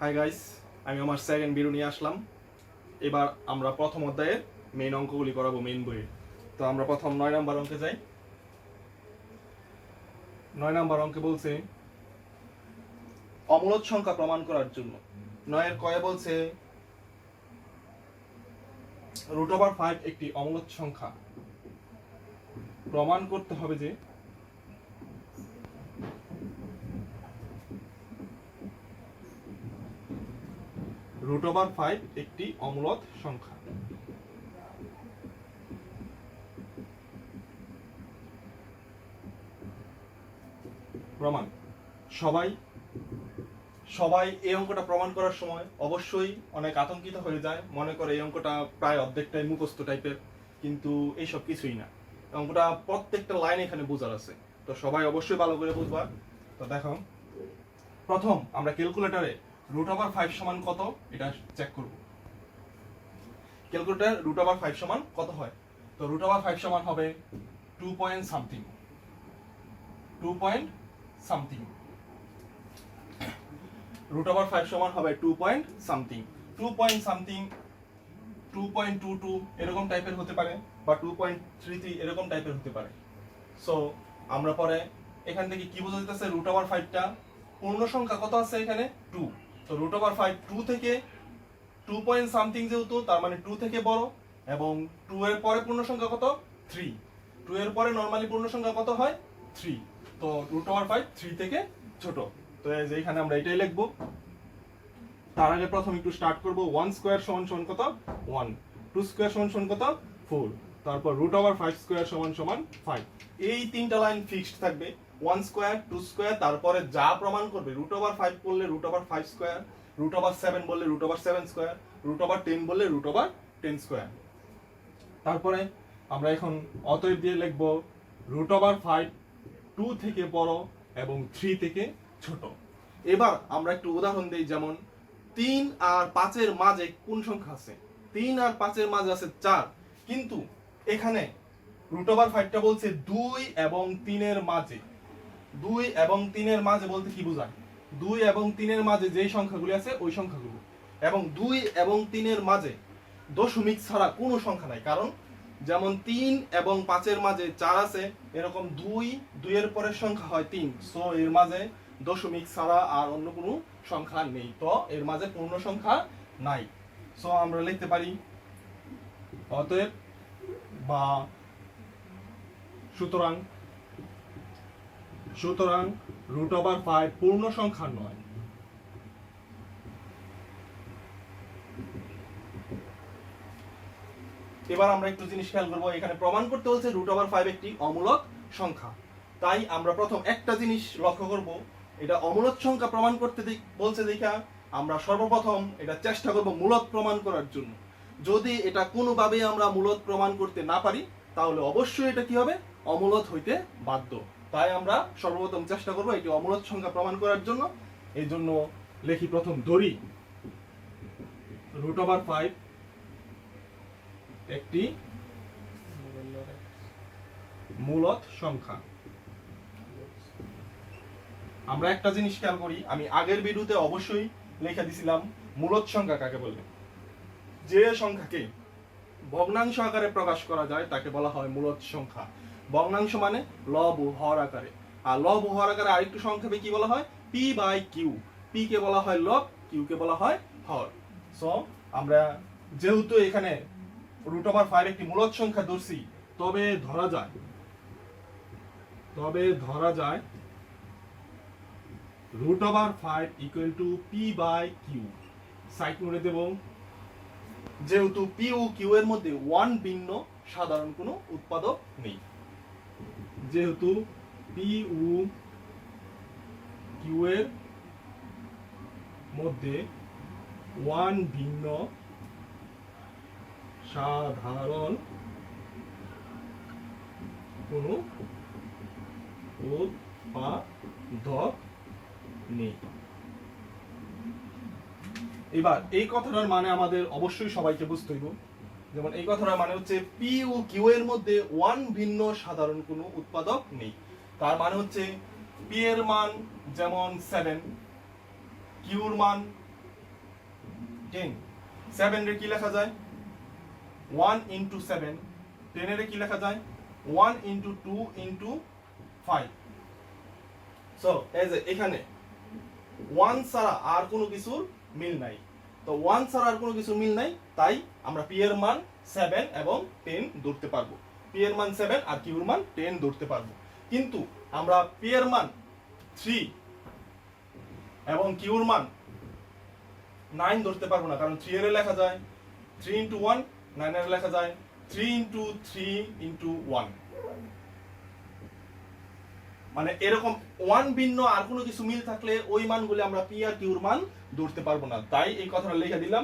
Hi guys, আমি আমার second video নিয়ে আসলাম। এবার আমরা প্রথম অধ্যায়ের মেইন অঙ্কগুলি করাবো মেইন বইয়ে। তো আমরা প্রথম 9 নাম্বার অঙ্কে যাই। 9 নাম্বার অঙ্কে বলছে অমূলদ সংখ্যা প্রমাণ করার জন্য 9 এর কয়ে বলছে √5 একটি অমূলদ সংখ্যা। প্রমাণ করতে হবে যে √5 একটি অমূলদ সংখ্যা। প্রমাণ সবাই এই অঙ্কটা প্রমাণ করার সময় অবশ্যই অনেক আতঙ্কিত হয়ে যায়, মনে করে এই অঙ্কটা প্রায় অর্ধেকটাই মুখস্থ টাইপের, কিন্তু এইসব কিছুই না। অঙ্কটা প্রত্যেকটা লাইন এখানে বোঝার আছে, তো সবাই অবশ্যই ভালো করে বুঝবা। তো দেখো, প্রথম আমরা ক্যালকুলেটরে √5 সমান কত এটা চেক করব। ক্যালকুলেটর √5 সমান কত হয়? তো √5 সমান হবে 2 পয়েন্ট সামথিং। √5 সমান হবে 2 পয়েন্ট সামথিং। 2.22 এরকম টাইপের হতে পারে, বা 2.33 এরকম টাইপের হতে পারে। সো আমরা পরে এখান থেকে কি বোঝা যাচ্ছে, √5টা পূর্ণ সংখ্যা কত আছে এখানে 2। তো √5 2 থেকে 2 পয়েন্ট সামথিং যেহেতু, তার মানে 2 থেকে বড়, এবং 2 এর পরে পূর্ণ সংখ্যা কত 3। 2 এর পরে নরমালি পূর্ণ সংখ্যা কত হয় 3। তো √5 3 থেকে ছোট। তো এইখানে আমরা এটাই লিখবো। তার আগে প্রথম একটু স্টার্ট করব। 1 স্কয়ার সমান কত 1, 2 স্কয়ার সমান কত 4, তারপর √5 স্কয়ার সমান 5। এই তিনটা লাইন ফিক্সড থাকবে। 1 স্কয়ার, 2 স্কয়ার, তারপরে যা প্রমাণ করবে √5 বললে √5 স্কয়ার, √7 বললে √7 স্কয়ার, √10 বললে √10 স্কয়ার। তারপরে আমরা এখন অতএব দিয়ে লিখব √5 2 থেকে বড় এবং 3 থেকে ছোট। এবার আমরা একটু উদাহরণ দেই, যেমন 3 আর 5 এর মাঝে কোন সংখ্যা আছে? 3 আর 5 এর মাঝে আছে 4, কিন্তু এখানে √5টা বলছে 2 এবং 3 এর মাঝে। 2 এবং 3 এর মাঝে বলতে কি বোঝায়? 2 এবং 3 এর মাঝে যেই সংখ্যাগুলি আছে ওই সংখ্যাগুলো, এবং 2 এবং 3 এর মাঝে দশমিক ছাড়া কোনো সংখ্যা নাই। কারণ যেমন 3 এবং 5 এর মাঝে 4 আছে, এরকম 2 এর পরের সংখ্যা হয় 3। সো এর মাঝে দশমিক ছাড়া আর অন্য কোনো সংখ্যা নেই, তো এর মাঝে পূর্ণ সংখ্যা নাই। সো আমরা লিখতে পারি অতএব বা সুতরাং √5 পূর্ণ সংখ্যা নয়। এবার আমরা একটু জিনিস খেয়াল করবো, এখানে প্রমাণ করতে বলছে √5 একটি অমূলদ সংখ্যা। তাই আমরা প্রথম একটা জিনিস লক্ষ্য করব, এটা অমূলদ সংখ্যা প্রমাণ করতে বলছে দেখা আমরা সর্বপ্রথম এটা চেষ্টা করব মূলদ প্রমাণ করার জন্য। যদি এটা কোনোভাবেই আমরা মূলদ প্রমাণ করতে না পারি, তাহলে অবশ্যই এটা কি হবে, অমূলদ হইতে বাধ্য। তাই আমরা সর্বপ্রথম চেষ্টা করব এটি অমূলদ সংখ্যা প্রমাণ করার জন্য। এই জন্য লিখি প্রথম ধরি √5 একটি মূলদ সংখ্যা। আমরা একটা জিনিস খেয়াল করি, আমি আগের ভিডিওতে অবশ্যই লেখা দিছিলাম মূলদ সংখ্যা কাকে বলে। যে সংখ্যাকে ভগ্নাংশ আকারে প্রকাশ করা যায় তাকে বলা হয় মূলদ সংখ্যা। ভগ্নাংশ মানে লব ও হর আকারে, আর লব ও হর আকারে আরেকটু সংক্ষেপে কি বলা হয়, p/q। p কে বলা হয় লব, q কে বলা হয় হর। সো আমরা যেহেতু এখানে √5 একটি মূলদ সংখ্যা ধরছি, তবে ধরা যায় √5 = p/q। সাইড নোটে দেব, যেহেতু p ও q এর মধ্যে 1 ভিন্ন সাধারণ কোনো উৎপাদক নেই। যেহেতু p ও q এর মধ্যে 1 ভিন্ন সাধারণ কোনো উৎপাদক নেই। এবার এই কথাটার মানে আমাদের অবশ্যই সবাইকে বুঝতে হইব। যেমন এই কথাটার মানে হচ্ছে p ও q এর মধ্যে 1 ভিন্ন সাধারণ কোনো উৎপাদক নেই। তার মানে হচ্ছে p এর মান যেমন 7, q এর মান 10 7 এর কি লেখা যায় 1 into 7 10 এর কি লেখা যায় 1 into 2 into 5 সো এই যে এখানে 1 ছাড়া আর কোনো কিছুর মিল নাই তো 1 ছাড়া আর কোনো কিছু মিল নাই তাই আমরা p এর মান 7 এবং 10 ধরতে পারবো p এর মান 7 আর q এর মান 10 ধরতে পারবো কিন্তু আমরা p এর মান 3 এবং q এর মান 9 ধরতে পারবো না কারণ 3 এর লেখা যায় 3 into 1 9 এর লেখা যায় 3 into 3 into 1 মানে এরকম 1 ভিন্ন আর কোনো কিছু মিল থাকলে ওই মানগুলো আমরা p আর q এর মান ধরতে পারবো না তাই এই কথাটা লিখে দিলাম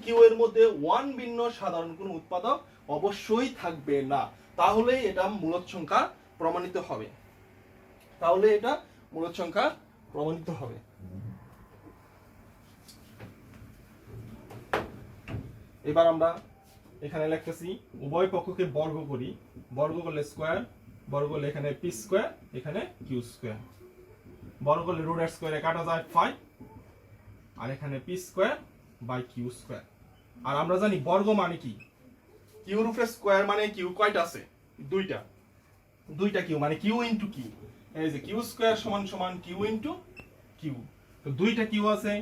q এর মধ্যে 1 ভিন্ন সাধারণ কোনো উৎপাদক অবশ্যই থাকবে না তাহলেই এটা মূলদ সংখ্যা প্রমাণিত হবে এবার আমরা এখানে লিখতেছি উভয় পক্ষকে বর্গ করি বর্গ করলে স্কয়ার বর্গ করলে এখানে p স্কয়ার এখানে q স্কয়ার বর্গ করলে রুট r স্কয়ারে কাটা যায় 5 আর এখানে p square by q square আর আমরা জানি বর্গ মানে কি q এর উপরে স্কয়ার মানে q কয়টা আছে দুইটা q মানে q ইনটু q এই যে q স্কয়ার সমান সমান q ইনটু q তো দুইটা q আছে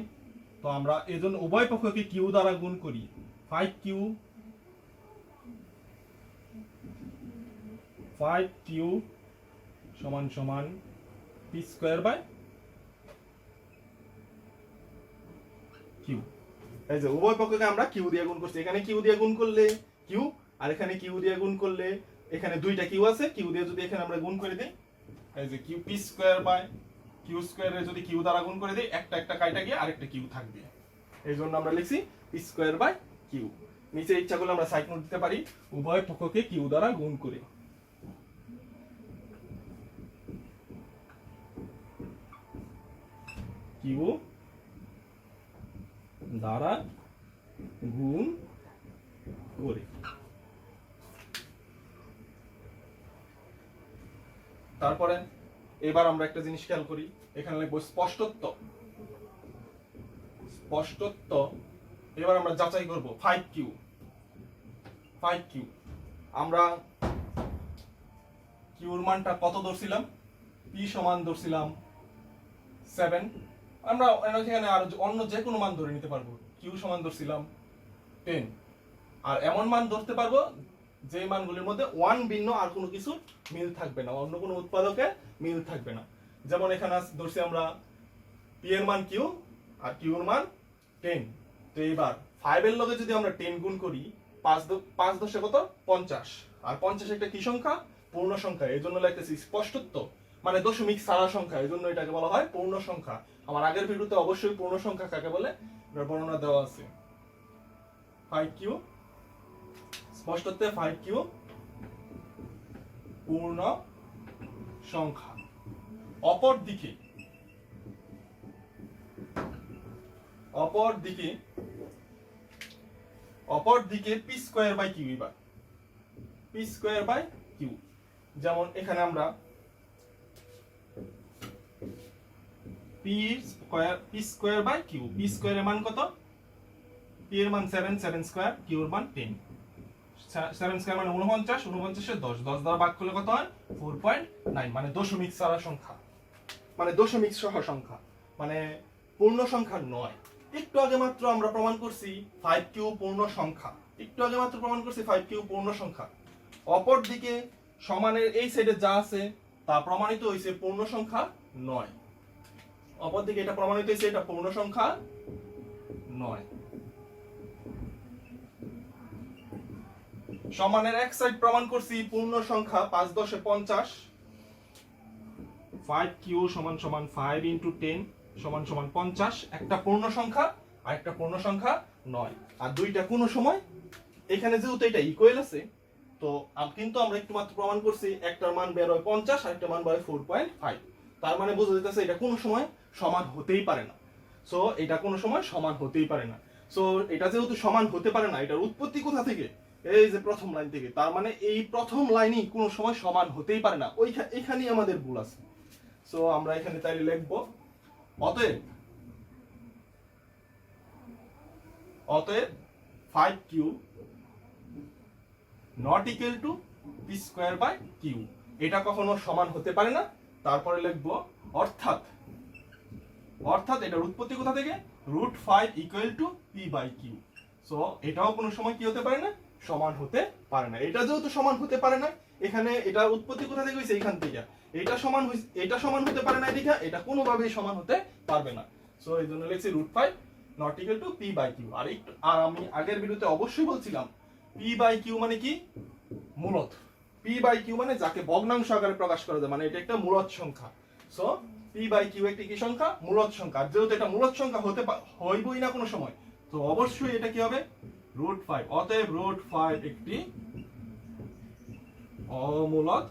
তো আমরা এজন্য উভয় পক্ষকে q দ্বারা গুণ করি 5q সমান সমান p স্কয়ার বাই q এই যে উভয় পক্ষকে আমরা q দিয়ে গুণ করছি এখানে q দিয়ে গুণ করলে q আর এখানে q দিয়ে গুণ করলে এখানে দুইটা q আছে q দিয়ে যদি এখানে আমরা গুণ করে দেই এই যে q p square by q স্কয়ারে যদি q দ্বারা গুণ করে দেই একটা কাইটা গিয়ে আরেকটা q থাকবে এইজন্য আমরা লিখছি p স্কয়ার বাই q নিচে ইচ্ছা করলে আমরা সাইড নোট দিতে পারি উভয় পক্ষকে q দ্বারা গুণ করে q দ্বারা গুণ করে তারপরে এবার আমরা একটা জিনিস খেয়াল করি এখানে লিখব স্পষ্টত্ব এবার আমরা যাচাই করব 5q আমরা q এর মানটা কত ধরছিলাম p সমান ধরছিলাম 7 আমরা এখানে আর অন্য যে কোনো মান ধরে নিতে পারবো q সমান ধরছিলাম 10 আর এমন মান ধরতে পারবো যে মানগুলোর মধ্যে 1 ভিন্ন আর কোনো কিছু মিল থাকবে না অন্য কোনো উৎপাদকে মিল থাকবে না যেমন এখানে ধরছি আমরা p এর মান q আর q এর মান 10 তো এবার 5 এর লগে যদি আমরা 10 গুণ করি 5 10 কত 50 আর 50 একটা কি সংখ্যা পূর্ণ সংখ্যা এজন্য লিখতেছি স্পষ্টত্ব মানে দশমিক ছাড়া সংখ্যা এজন্য এটাকে বলা হয় পূর্ণ সংখ্যা আমার আগের ভিডিওতে অবশ্যই পূর্ণ সংখ্যা কাকে বলে এর বর্ণনা দেওয়া আছে 5q স্পষ্টত্বে 5q পূর্ণ সংখ্যা অপর দিকে p স্কয়ার বাই q এবার p স্কয়ার বাই q যেমন এখানে আমরা p square by q p স্কয়ারের মান কত p এর মান 7 স্কয়ার q এর মান 10 7 স্কয়ার মানে 49 49 এর 10 দ্বারা ভাগ করলে কত হয় 4.9 মানে দশমিক ছাড়া সংখ্যা মানে দশমিক সহ সংখ্যা মানে পূর্ণ সংখ্যা নয় একটু আগে মাত্র আমরা প্রমাণ করছি 5q পূর্ণ সংখ্যা অপর দিকে সমানের এই সাইডে যা আছে তা প্রমাণিত হইছে পূর্ণ সংখ্যা নয় অপর দিকে এটা প্রমাণিত হইছে এটা পূর্ণ সংখ্যা নয় সমানের এক সাইড প্রমাণ করছি পূর্ণ সংখ্যা 5 10 50 5q সমান সমান 5 into 10 সমান সমান 50 একটা পূর্ণ সংখ্যা আর একটা পূর্ণ সংখ্যা নয় আর দুইটা কোন সময় এখানে যেহেতু এটা ইকুয়াল আছে তো কিন্তু আমরা একটু মাত্র প্রমাণ করছি একটার মান বের হয় 50 আর একটা মান বের হয় 4.5 তার মানে বোঝা যাচ্ছে এটা কোনো সময় সমান হতেই পারে না সো এটা কোনো সময় সমান হতেই পারে না সো এটা যেহেতু সমান হতে পারে না এটার উৎপত্তি কোথা থেকে এই যে প্রথম লাইন থেকে তার মানে এই প্রথম লাইনই কোনো সময় সমান হতেই পারে না এখানেই আমাদের ভুল আছে সো আমরা এখানে তাইলে লিখব অতএব অতএব 5 Q not equal to P square by Q. এটা কখনো সমান হতে পারে না। তারপরে লিখবো অর্থাৎ এটার উৎপত্তি কোথা থেকে, √5 equal to P by Q. So এটাও কোনো সময় কি হতে পারে না, সমান হতে পারে না। এটা যেহেতু সমান হতে পারে না, এখানে এটা উৎপত্তি কোথা থেকে হয়েছে, এখান থেকে। এটা সমান হতে পারে না, এদিকে এটা কোনোভাবেই সমান হতে পারবে না। সো এই জন্য লিখছি √5 not equal to P by Q. আর আমি আগের ভিডিওতে অবশ্যই বলছিলাম পি বাই কিউ মানে কি, মূলত। পি বাই কিউ মানে যাকে ভগ্নাংশ আকারে প্রকাশ করা যায়, মানে এটা একটা মূলদ সংখ্যা। সো পি বাই কিউ একটি কি সংখ্যা, মূলদ সংখ্যা। আর যেহেতু এটা মূলদ সংখ্যা হইবই না কোনো সময়, তো অবশ্যই এটা কি হবে, √5। অতএব √5 একটি অমূলদ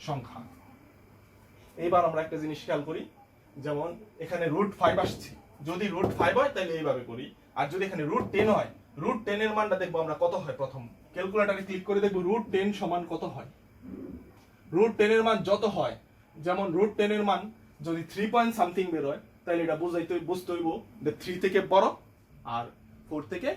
সংখ্যা। এবার আমরা একটা জিনিস খেয়াল করি, যেমন এখানে √5 আসছে, যদি √5 হয় তাহলে এইভাবে করি। আর যদি এখানে √10 হয়, √10 এর মানটা দেখবো আমরা কত হয়। প্রথম ক্যালকুলেটরে ক্লিক করে দেখবো √10 সমান কত হয়। √10 এর মান যত হয়, যেমন √10 এর মান যদি 3 পয়েন্ট সামথিং বের হয়, তাহলে এটা বুঝতে হইব যে 3 থেকে বড় আর 4 থেকে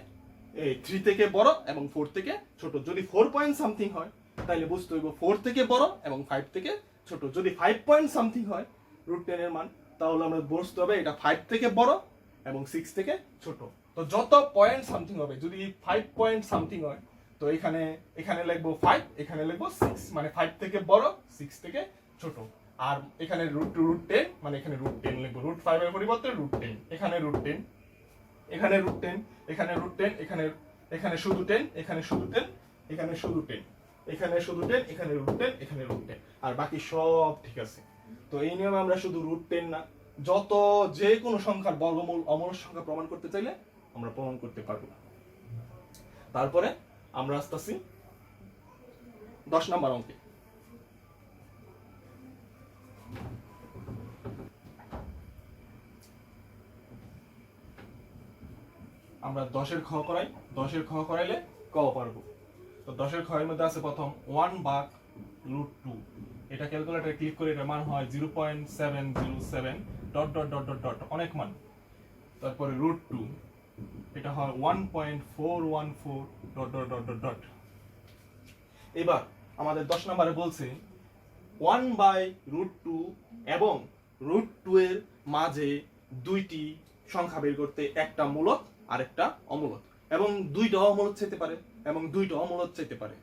3 থেকে বড় এবং 4 থেকে ছোট। যদি 4 পয়েন্ট সামথিং হয়, তাহলে বুঝতে হইব 4 থেকে বড় এবং 5 থেকে ছোট। যদি 5 পয়েন্ট সামথিং হয় √10 এর মান, তাহলে আমরা বুঝতে হবে এটা 5 থেকে বড় এবং 6 থেকে ছোট। তো যত পয়েন্ট সামথিং হবে, যদি 5 পয়েন্ট সামথিং হয়, তো এখানে লিখবো 5, এখানে লিখবো 6, মানে 5 থেকে বড়, 6 থেকে ছোট। আর এখানে √10 মানে এখানে √10 লিখবো, √5 এর পরিবর্তে √10। এখানে √10, এখানে √10, এখানে √10, এখানে শুধু 10, এখানে শুধু 10, এখানে শুধু 10, এখানে শুধু 10, এখানে √10, এখানে √10, আর বাকি সব ঠিক আছে। তো এই নিয়মে আমরা শুধু √10 না, যে কোনো সংখ্যার বর্গমূল অমূলদ সংখ্যা প্রমাণ করতে চাইলে আমরা প্রমাণ করতে পারবো। তারপরে আমরা আসতেছি 10 নম্বর অঙ্কে। আমরা 10 এর খ করাই, 10 এর খ করাইলে ক পারবো। তো 10 এর খ এর মধ্যে আছে প্রথম 1/√2। এটা ক্যালকুলেটরে ক্লিক করে এটার মান হয় 0.707 dot dot dot dot dot, অনেক মান। তারপরে √2, এটা হয় 1.414 dot dot dot dot dot. এবার আমাদের 10 নম্বরে বলছে 1/√2 এবং √2 এর মাঝে দুইটি সংখ্যা বের করতে, একটা মূলদ আর একটা অমূলদ, এবং দুইটা অমূলদ চাইতে পারে এবং দুইটা অমূলদ চাইতে পারে,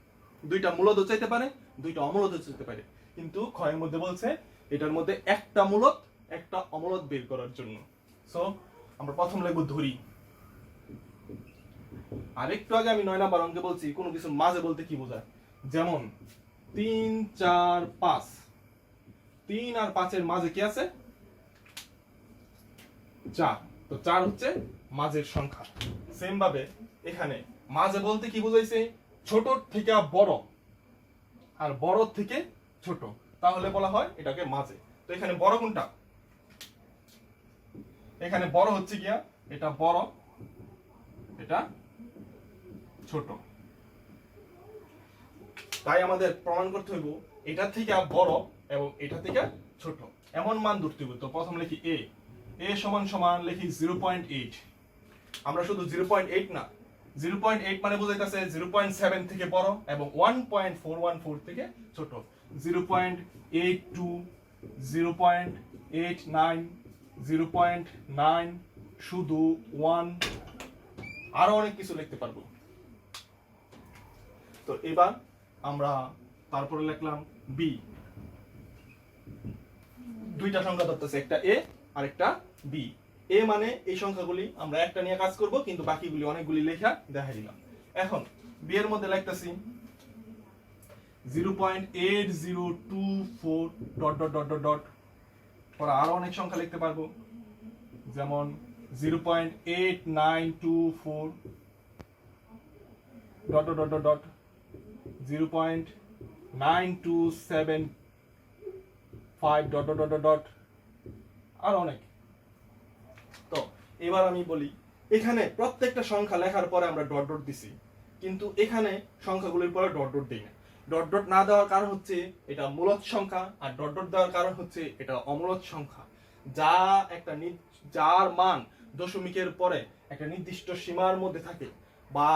দুইটা মূলদও চাইতে পারে, দুইটা অমূলদও চাইতে পারে। কিন্তু ক্ষয়ের মধ্যে বলছে এটার মধ্যে একটা মূলদ একটা অমূলদ বের করার জন্য। সো আমরা প্রথম লিখব ধরি। আর একটু আগে আমি 9 নম্বর অঙ্কে বলছি কোনো কিছু মাঝে বলতে কি বোঝায়, যেমন 3, 4, 5। 3 আর 5 এর মাঝে কি আছে, 4। তো 4 হচ্ছে মাঝের সংখ্যা। সেম ভাবে এখানে মাঝে বলতে কি বোঝাইছে, ছোট থেকে বড় আর বড় থেকে ছোট, তাহলে বলা হয় এটাকে মাঝে। তো এখানে বড় কোনটা, এখানে বড় হচ্ছে গিয়া এটা বড়, এটা ছোট। তাই আমাদের প্রমাণ করতে হইব এটা থেকে বড় এবং এটা থেকে ছোট এমন মান ধরতে হইব। তো প্রথম লিখি a সমান সমান লিখি 0.8। আমরা শুধু 0.8 না, 0.8 মানে বোঝাইতেছে 0.7 থেকে বড় এবং 1.414 থেকে ছোট। 0.82, 0.89, 0.9, শুধু 1, আরো অনেক কিছু লিখতে পারবো। তো এবার আমরা তারপরে লিখলাম b। দুইটা সংখ্যা ধরতেছে, একটা a আর একটা b। a মানে এই সংখ্যাগুলি আমরা একটা নিয়ে কাজ করব, কিন্তু বাকিগুলি অনেকগুলি লেখা দেখাই দিলাম। এখন b এর মধ্যে লিখতেছি 0.8024 dot dot dot dot dot. পরে আরো অনেক সংখ্যা লিখতে পারবো, যেমন 0.8924 dot dot dot dot, 0.9275 dot dot dot dot, আর অনেক। তো এবার আমি বলি, এখানে প্রত্যেকটা সংখ্যা লেখার পরে আমরা ডট ডট দিছি, কিন্তু এখানে সংখ্যাগুলির পরে ডট ডট দেই না। ডট ডট না দেওয়ার কারণ হচ্ছে এটা মূলদ সংখ্যা, আর ডট ডট দেওয়ার কারণ হচ্ছে এটা অমূলদ সংখ্যা। যার মান দশমিকের পরে একটা নির্দিষ্ট সীমার মধ্যে থাকে, বা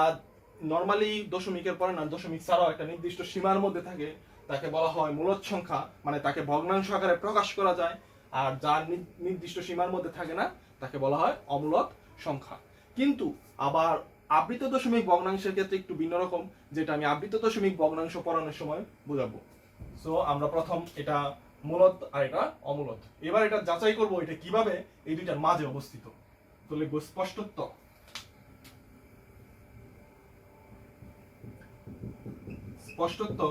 নর্মালি দশমিকের পরে না, দশমিক ছাড়াও একটা নির্দিষ্ট সীমার মধ্যে থাকে, তাকে বলা হয় মূলদ সংখ্যা, মানে তাকে ভগ্নাংশ আকারে প্রকাশ করা যায়। আর যার নির্দিষ্ট সীমার মধ্যে থাকে না তাকে বলা হয় অমূলদ সংখ্যা। কিন্তু আবার আবৃত দশমিক ভগ্নাংশের ক্ষেত্রে একটু ভিন্ন রকম, যেটা আমি আবৃত দশমিক ভগ্নাংশ পড়ানোর সময় বোঝাবো। সো আমরা প্রথম এটা মূলদ আর এটা অমূলদ। এবার এটা যাচাই করব এটা কিভাবে এই দুইটার মাঝে অবস্থিত। তো লিখবো স্পষ্টত্ব স্পষ্টত্ব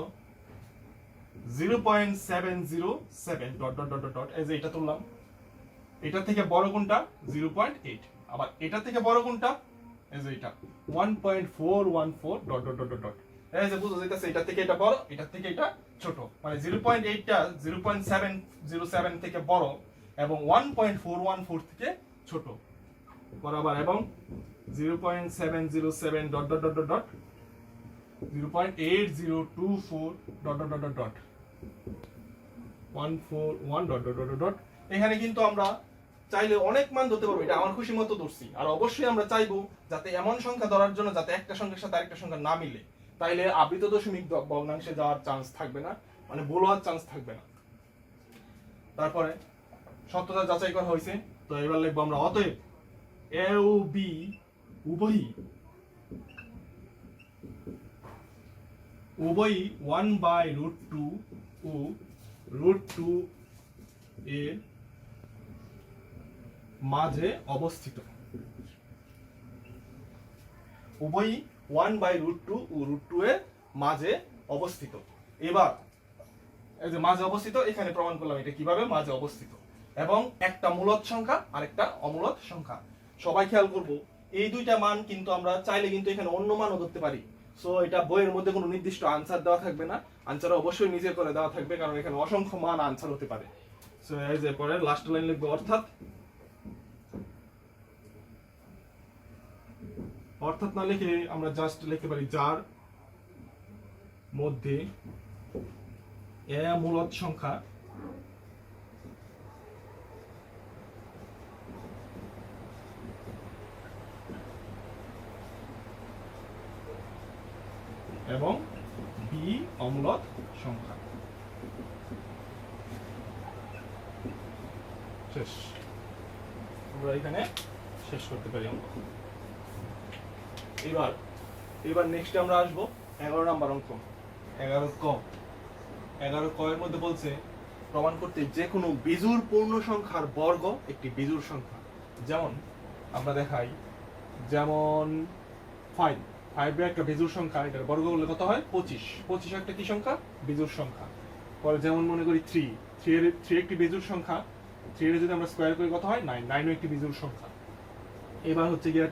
0.707 ডট ডট ডট ডট, এই যে এটা তুললাম, এটা থেকে বড় কোনটা 0.8, আবার এটা থেকে বড় কোনটা এই যে এটা 1.414 ডট ডট ডট ডট, এই যে বুঝা যাইতাছে এটা থেকে এটা বড়, এটা থেকে এটা ছোট, মানে 0.8 টা 0.707 থেকে বড় এবং 1.414 থেকে ছোট বরাবর, এবং 0.707 dot dot dot dot 0.8024 dot dot dot dot 141 dot dot dot dot. এখানে কিন্তু আমরা চাইলে অনেক মান ধরতে পারবো, এটা আমার খুশি মতো ধরছি। আর অবশ্যই আমরা চাইবো যাতে এমন সংখ্যা ধরার জন্য যাতে একটা সংখ্যার সাথে আরেকটা সংখ্যা না মিলে, তাইলে আবৃত দশমিক ভগ্নাংশে যাওয়ার চান্স থাকবে না, মানে ভুল হওয়ার চান্স থাকবে না। তারপরে সত্যতা যাচাই করা হয়েছে, তো এবার লিখবো আমরা অতএব এ ও বি উভয়ই 1/√2 ও √2 এর মাঝে অবস্থিত। উভয়ই 1/√2 ও √2 এর মাঝে অবস্থিত। এবার এই যে মাঝে অবস্থিত, এখানে প্রমাণ করলাম এটা কিভাবে মাঝে অবস্থিত, এবং একটা মূলদ সংখ্যা আর একটা অমূলদ সংখ্যা। সবাই খেয়াল করব এই দুইটা মান কিন্তু আমরা চাইলে কিন্তু এখানে অন্য মানও ধরতে পারি। সো এটা বইয়ের মধ্যে কোনো নির্দিষ্ট আনসার দেওয়া থাকবে না, আনসার অবশ্যই নিজের করে দেওয়া থাকবে, কারণ এখানে অসংখ্য মান আনসার হতে পারে। সো এই যে পরে লাস্ট লাইন লিখবো অর্থাৎ না লিখে আমরা জাস্ট লিখতে পারি যার মধ্যে এ মূলদ সংখ্যা এবং বি অমূলদ সংখ্যা। শেষ, আমরা এখানে শেষ করতে পারি অঙ্ক। এবার নেক্সট আমরা আসবো 11 নাম্বার অঙ্ক। 11 ক এর মধ্যে বলছে প্রমাণ করতে যে কোনো বিজোড় পূর্ণ সংখ্যার বর্গ একটি বিজোড় সংখ্যা। যেমন আমরা দেখাই, যেমন 5 এর একটা বিজোড় সংখ্যা, এটার বর্গ করলে কত হয় 25 একটা কি সংখ্যা বিজোড় সংখ্যা। পরে যেমন মনে করি 3 একটি বিজোড় সংখ্যা, 3 এর যদি আমরা স্কয়ার করি কত হয় 9 একটি বিজোড় সংখ্যা। এবার হচ্ছে গিয়া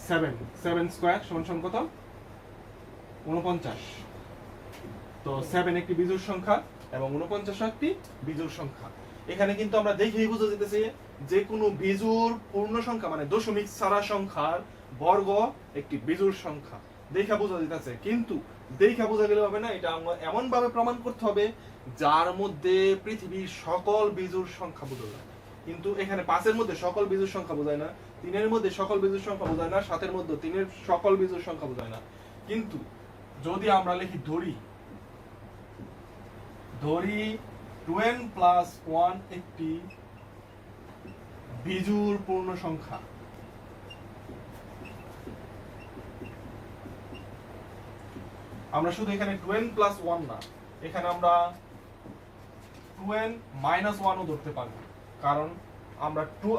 7 স্কয়ার সমান কত 49। তো 7 একটি বিজোড় সংখ্যা এবং 49 একটি বিজোড় সংখ্যা। এখানে কিন্তু আমরা দেখেই বুঝা যেতেছে যে কোনো বিজোড় পূর্ণ সংখ্যা মানে দশমিক ছাড়া সংখ্যার বর্গ একটি বিজোড় সংখ্যা দেখা বোঝা যেতেছে। কিন্তু দেখা বোঝা গেলে হবে না, এটা আমরা এমন ভাবে প্রমাণ করতে হবে যার মধ্যে পৃথিবীর সকল বিজোড় সংখ্যা বোঝা যায়। কিন্তু এখানে 5 এর মধ্যে সকল বিজোড় সংখ্যা বোঝায় না, 3 এর মধ্যে সকল বিজোড় সংখ্যা বোঝায় না, 7 এর মধ্যে 3 এর সকল বিজোড় সংখ্যা বোঝায় না। কিন্তু যদি আমরা লিখি ধরি 2n + 1 একটি বিজোড় পূর্ণ সংখ্যা, আমরা শুধু এখানে 2n + 1 না, এখানে আমরা 2n - 1 ও ধরতে পারবো, কারণ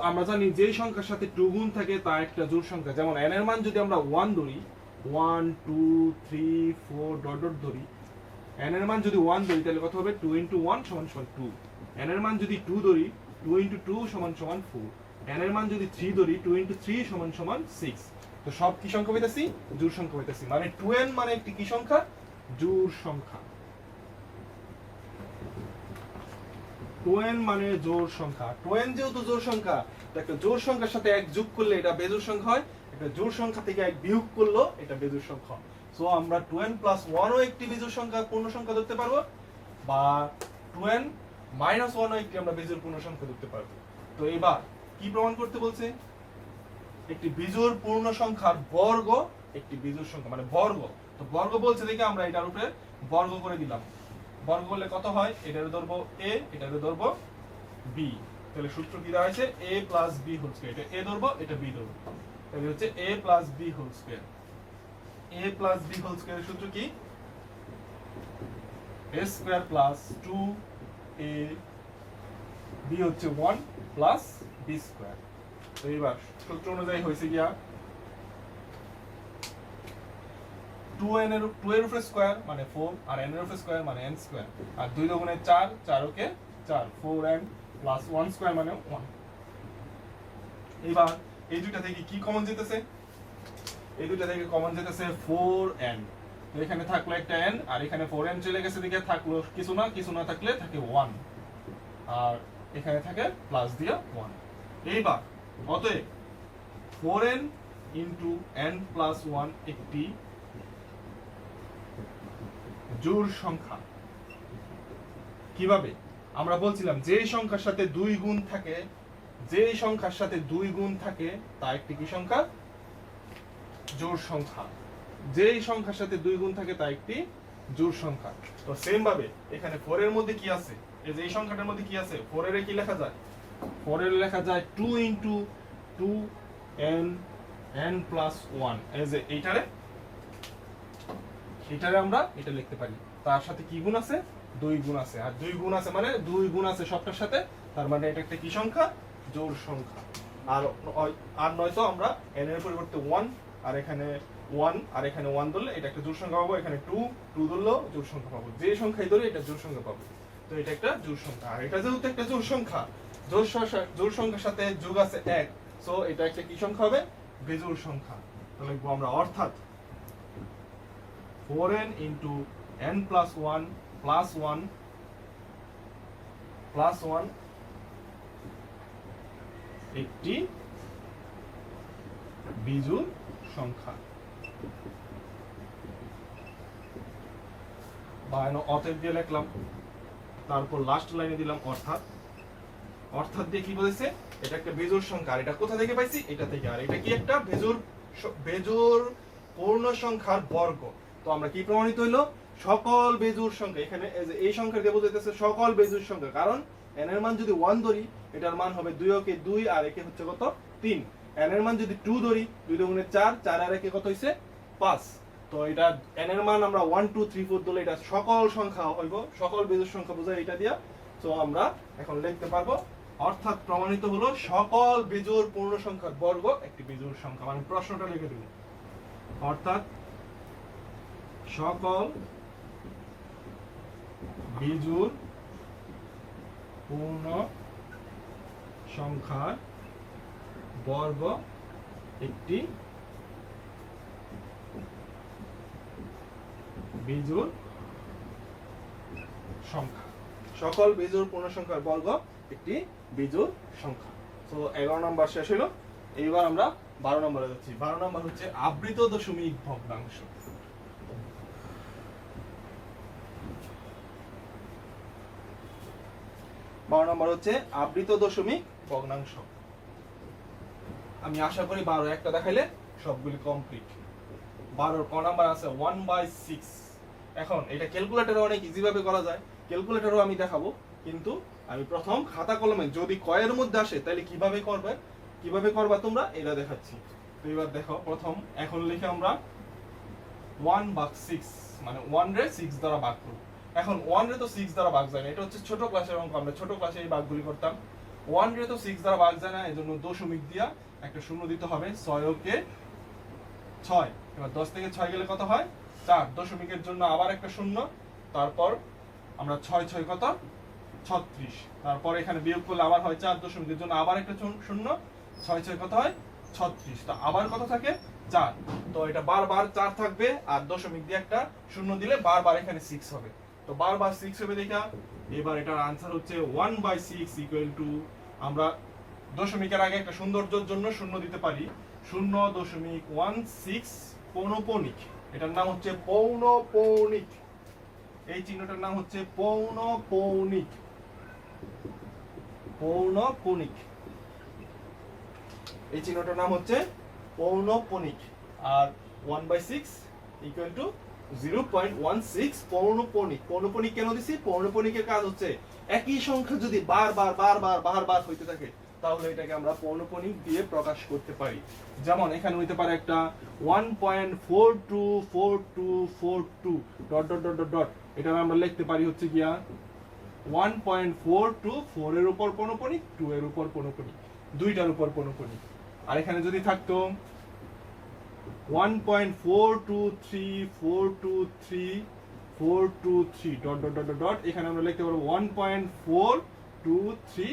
আমরা জানি যে সংখ্যার সাথে 2 গুণ থাকে তা একটা জোড় সংখ্যা। যেমন n এর মান যদি আমরা 1 ধরি, 1 2 3 4 ডট ডট ধরি, n এর মান যদি 1 ধরি তাহলে কত হবে 2 × 1 = 2। n এর মান যদি 2 ধরি 2 × 2 = 4। n এর মান যদি 3 ধরি 2 × 3 = 6। তো সব কি সংখ্যা পাইতেছি জোড় সংখ্যা পাইতেছি, মানে 2n মানে একটি কি সংখ্যা জোড় সংখ্যা। 2n মানে জোড় সংখ্যা। 2n যেহেতু জোড় সংখ্যা, একটা জোড় সংখ্যার সাথে 1 যোগ করলে এটা বেজোড় সংখ্যা হয়, একটা জোড় সংখ্যা থেকে 1 বিয়োগ করলে এটা বেজোড় সংখ্যা। সো আমরা 2n + 1 ও একটি বেজোড় সংখ্যা পূর্ণ সংখ্যা ধরতে পারবো, বা 2n - 1 ও একটি আমরা বেজোড় পূর্ণ সংখ্যা ধরতে পারবো। তো এবার কি প্রমাণ করতে বলছে? একটি বিজোড় পূর্ণ সংখ্যার বর্গ একটি বিজোড় সংখ্যা, মানে বর্গ। তো বর্গ বলছে দেখে আমরা এটার উপরে বর্গ করে দিলাম। বর্গ করলে কত হয়? এটারে ধরবো a, এটারে ধরবো b। তাহলে সূত্র কি দেওয়া হয়েছে? a plus b whole square. এটা a ধরবো, এটা b ধরবো, তাহলে হচ্ছে a plus b whole square. a plus b whole স্কয়ারের সূত্র কি? a square plus 2a b হচ্ছে 1 প্লাস b স্কয়ার। তো এবার সূত্র অনুযায়ী হয়েছে গিয়া 2 এর উপরে স্কয়ার মানে 4, আর n এর উপরে স্কয়ার মানে n স্কয়ার, আর 2 দুগুণে 4, 4 ওকে 4, 4n প্লাস 1 স্কয়ার মানে 1। এবার এই দুইটা থেকে কি কমন যেতেছে? এই দুইটা থেকে কমন যেতেছে 4n। তো এখানে থাকলো একটা n, আর এখানে 4n চলে গেছে, দিকে থাকলো কিছু না, কিছু না থাকলে থাকে 1, আর এখানে থাকে প্লাস দিয়ে 1। এইবার অতএব 4n ইনটু n প্লাস 1 একটি জোড় সংখ্যা। কিভাবে? আমরা বলছিলাম যেই সংখ্যার সাথে 2 গুণ থাকে, যেই সংখ্যার সাথে 2 গুণ থাকে তা একটি কি সংখ্যা? জোড় সংখ্যা। যেই সংখ্যার সাথে 2 গুণ থাকে তা একটি জোড় সংখ্যা। তো সেম ভাবে এখানে 4 এর মধ্যে কি আছে? এই যে এই সংখ্যাটার মধ্যে কি আছে? 4 এর কি লেখা যায়? 4 এর লেখা যায় 2 ইনটু 2n n প্লাস 1। এই যে এইটারে আমরা এটা লিখতে পারি। তার সাথে কি গুণ আছে? 2 গুণ আছে, আর 2 গুণ আছে মানে 2 গুণ আছে সবটার সাথে, তার মানে এটা একটা কি সংখ্যা? জোড় সংখ্যা। আর নয়তো আমরা n এর পরিবর্তে 1, আর এখানে 1, আর এখানে 1 ধরলে এটা একটা জোড় সংখ্যা পাবো, এখানে 2 ধরলেও জোড় সংখ্যা পাবো। যে সংখ্যাই ধরে এটা জোড় সংখ্যা পাবো। তো এটা একটা জোড় সংখ্যা, আর এটা যেহেতু একটা জোড় সংখ্যা, জোড় সংখ্যার সাথে যোগ আছে 1, সো এটা একটা কি সংখ্যা হবে? বিজোড় সংখ্যা। তো লিখবো আমরা অর্থাৎ 4n into n plus 1 plus 1 plus 1 একটি বিজোড় সংখ্যা। বা অতএব দিয়ে লিখলাম, তারপর লাস্ট লাইনে দিলাম অর্থাৎ। অর্থাৎ দিয়ে কি বলেছে? এটা একটা বিজোড় সংখ্যা। আর এটা কোথা থেকে পাইছি? এটা থেকে। আর এটা কি? একটা বেজোড় পূর্ণ সংখ্যার বর্গ। তো আমরা কি প্রমাণিত হইলো? সকল বেজোড় সংখ্যা, এখানে এই সংখ্যা দিয়ে বোঝাইতেছে সকল বেজোড় সংখ্যা। কারণ n এর মান যদি 1 ধরি, এটার মান হবে 2 ওকে 2, আর একে হচ্ছে কত? 3। n এর মান যদি 2 ধরি, 2 দুগুণে 4, 4 আর একে কত হইছে? 5। তো এটা n এর মান আমরা 1 2 3 4 ধরলে এটা সকল সংখ্যা হইব, সকল বেজোড় সংখ্যা বোঝায় এটা দিয়া। তো আমরা এখন লিখতে পারবো অর্থাৎ প্রমাণিত হলো সকল বেজোড় পূর্ণ সংখ্যার বর্গ একটি বেজোড় সংখ্যা। মানে প্রশ্নটা লিখে দিল, অর্থাৎ সকল বিজোড় পূর্ণ সংখ্যার বর্গ একটি বিজোড় সংখ্যা। সকল বিজোড় পূর্ণ সংখ্যার বর্গ একটি বিজোড় সংখ্যা। তো 11 নম্বর শেষ হলো। এইবার আমরা 12 নম্বরে যাচ্ছি। 12 নম্বর হচ্ছে আবৃত দশমিক ভগ্নাংশ। 12 নম্বর হচ্ছে আবৃত দশমিক ভগ্নাংশ। আমি আশা করি 12 একটা দেখাইলে সবগুলি কমপ্লিট। 12 ক নাম্বার আছে 1/6। এখন এটা ক্যালকুলেটরে অনেক ইজি ভাবে করা যায়, ক্যালকুলেটরও আমি দেখাবো, কিন্তু আমি প্রথম খাতা কলমে যদি কয়ের মধ্যে আসে তাহলে কিভাবে করবা তোমরা এটা দেখাচ্ছি। তো এবার দেখো, প্রথম এখন লিখে আমরা 1/6 মানে 1 রে 6 দ্বারা ভাগ করব। এখন 1 রে তো 6 দ্বারা ভাগ যায় না, এটা হচ্ছে ছোট ক্লাসের অঙ্ক, আমরা ছোট ক্লাসে এই ভাগগুলি করতাম। 1 রে তো 6 দ্বারা ভাগ যায় না, এজন্য দশমিক দিয়া একটা শূন্য দিতে হবে। 6 কে 6, এবার 10 থেকে 6 গেলে কত হয়? 4। দশমিকের জন্য আবার একটা শূন্য, তারপর আমরা 6 6 কত? 36। তারপর এখানে বিয়োগ করলে আবার হয় 4, দশমিকের জন্য আবার একটা শূন্য, 6 6 কত হয়? 36। তো আবার কত থাকে? 4। তো এটা বারবার 4 থাকবে, আর দশমিক দিয়ে একটা শূন্য দিলে বারবার এখানে 6 হবে। তো বারবার 6 হবে দেখা। এবার এটার আনসার হচ্ছে 1/6 ইকুয়াল টু, আমরা দশমিকের আগে একটা সৌন্দর্যের জন্য শূন্য দিতে পারি, 0.16 পৌনপৌনিক। এটার নাম হচ্ছে পৌনপৌনিক। এই চিহ্নটার নাম হচ্ছে পৌনপৌনিক। পৌনপৌনিক। এই চিহ্নটার নাম হচ্ছে পৌনঃপুনিক। আর 1/6 ইকুয়াল টু 0.16 পৌনঃপুনিক। পৌনঃপুনিক কেন দিছি? পৌনঃপুনিকের কাজ হচ্ছে একই সংখ্যা যদি বারবার হইতে থাকে তাহলে এটাকে আমরা পৌনঃপুনিক দিয়ে প্রকাশ করতে পারি। যেমন এখানে হইতে পারে একটা 1.424242 dot dot dot dot dot, এটা আমরা লিখতে পারি হচ্ছে গিয়া 1.424 এর উপর পৌনঃপুনিক, 2 এর উপর পৌনঃপুনিক, দুইটার উপর পৌনঃপুনিক। আর এখানে যদি থাকতো 1.423423 ডট ডট ডট ডট, এখানে আমরা লিখতে পারবো 1.423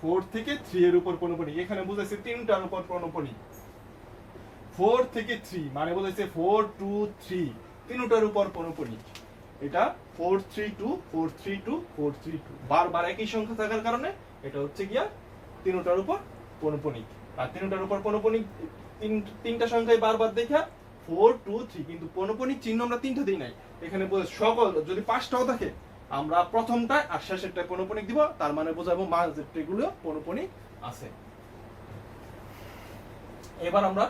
4 থেকে 3 এর উপর পৌনঃপুনিক। এখানে বুঝাইছে তিনটার উপর পৌনঃপুনিক। 4 থেকে 3 মানে বুঝাইছে 423 তিনটার উপর পৌনঃপুনিক। এটা 432 বারবার একই সংখ্যা থাকার কারণে এটা হচ্ছে গিয়া তিনটার উপর পৌনঃপুনিক। আর তিনটার উপর পৌনঃপুনিক তিনটা সংখ্যাই বারবার দেখা 423, কিন্তু পৌনঃপুনিক চিহ্ন আমরা তিনটা দিই নাই। এখানে সকল যদি 5টাও থাকে আমরা প্রথমটা আর শেষেরটা পৌনঃপুনিক দিব, তার মানে বোঝাবো মাঝেরটাগুলো পৌনঃপুনিক আছে। এবার আমরা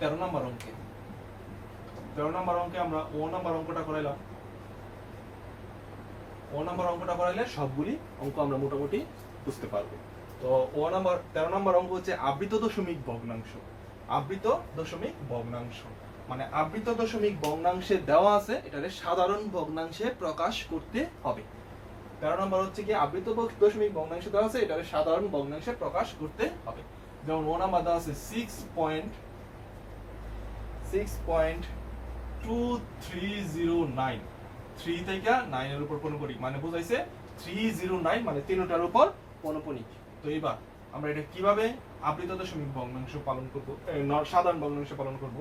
13 নম্বর অঙ্কে আমরা ও নাম্বার অঙ্কটা করাইলাম। ও নাম্বার অঙ্কটা করাইলে সবগুলি অঙ্ক আমরা মোটামুটি বুঝতে পারবো। তো 13 নম্বর অঙ্ক হচ্ছে আবৃত দশমিক ভগ্নাংশ। আবৃত দশমিক ভগ্নাংশ মানে আবৃত দশমিক ভগ্নাংশে দেওয়া আছে, এটাকে সাধারণ ভগ্নাংশে প্রকাশ করতে হবে। 13 নম্বর হচ্ছে কি আবৃত দশমিক ভগ্নাংশ দেওয়া আছে, এটাকে সাধারণ ভগ্নাংশে প্রকাশ করতে হবে। যেমন ও নাম্বার দেওয়া আছে 6.2309, 3 থেকে 9 এর উপর পৌনঃপুনিক মানে বোঝাইছে 309 মানে তিনটার উপর পৌনঃপুনিক। তো এবার আমরা এটা কিভাবে আবৃত দশমিক ভগ্নাংশ পালন করব, সাধারণ ভগ্নাংশ পালন করব।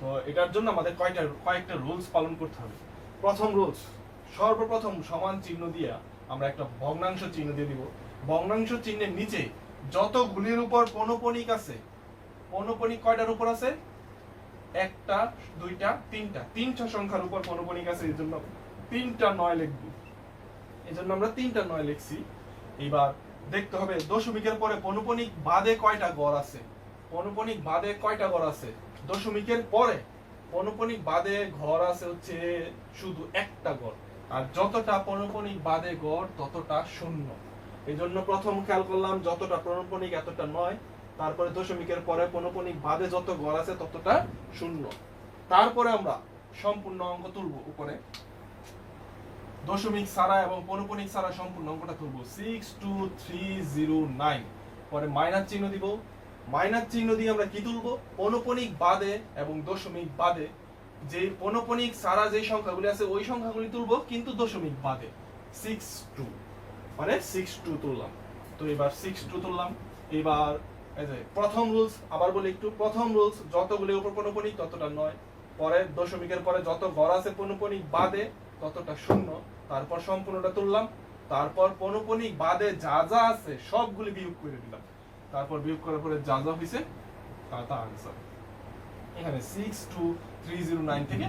তো এটার জন্য আমাদের কয়েকটা রুলস পালন করতে হবে। প্রথম রুলস, সর্বপ্রথম সমান চিহ্ন দিয়ে আমরা একটা ভগ্নাংশ চিহ্ন দিয়ে দিব। ভগ্নাংশ চিহ্নের নিচে যতগুলির উপর পৌনঃপুনিক আছে, পৌনঃপুনিক কয়টার উপর আছে? একটা, দুইটা, তিনটা সংখ্যার উপর পৌনঃপুনিক আছে, এর জন্য 3টা 9 লিখব। এজন্য আমরা 3টা 9 লিখছি। এবার দেখতে হবে দশমিকের পরে পৌনঃপুনিক বাদে কয়টা গড় আছে। পৌনঃপুনিক বাদে কয়টা গড় আছে? দশমিকের পরে পৌনঃপুনিক বাদে ঘর আছে হচ্ছে শুধু একটা গড়, আর যতটা পৌনঃপুনিক বাদে গড় ততটা শূন্য। এই জন্য প্রথম খেয়াল করলাম যতটা পৌনঃপুনিক এতটা 9, তারপরে দশমিকের পরে পৌনঃপুনিক বাদে যত গড় আছে ততটা শূন্য। তারপরে আমরা সম্পূর্ণ অঙ্ক তুলব উপরে, দশমিক ছাড়া এবং পৌনঃপুনিক ছাড়া সম্পূর্ণ অঙ্কটা তুলব 62309, পরে মাইনাস চিহ্ন দিব। মাইনাস চিহ্ন দিয়ে আমরা কি তুলব? পৌনঃপুনিক বাদে এবং দশমিক বাদে যে পৌনঃপুনিক ছাড়া যে সংখ্যাগুলি আছে ওই সংখ্যাগুলি তুলব, কিন্তু দশমিক বাদে 62 মানে 62 তুললাম। তো এবার 62 তুললাম। এবার এই যে প্রথম রুলস আবার বলি একটু, প্রথম রুলস যতগুলি উপর পৌনঃপুনিক ততটা 9, পরে দশমিকের পরে যত ঘর আছে পৌনঃপুনিক বাদে ততটা শূন্য, তারপর সম্পূর্ণটা তুললাম, তারপর পৌনঃপুনিক বাদে যা যা আছে সবগুলি বিয়োগ করে দিলাম, তারপর বিয়োগ করার পরে যা যা হইছে তা আনসার। এখানে 62309 থেকে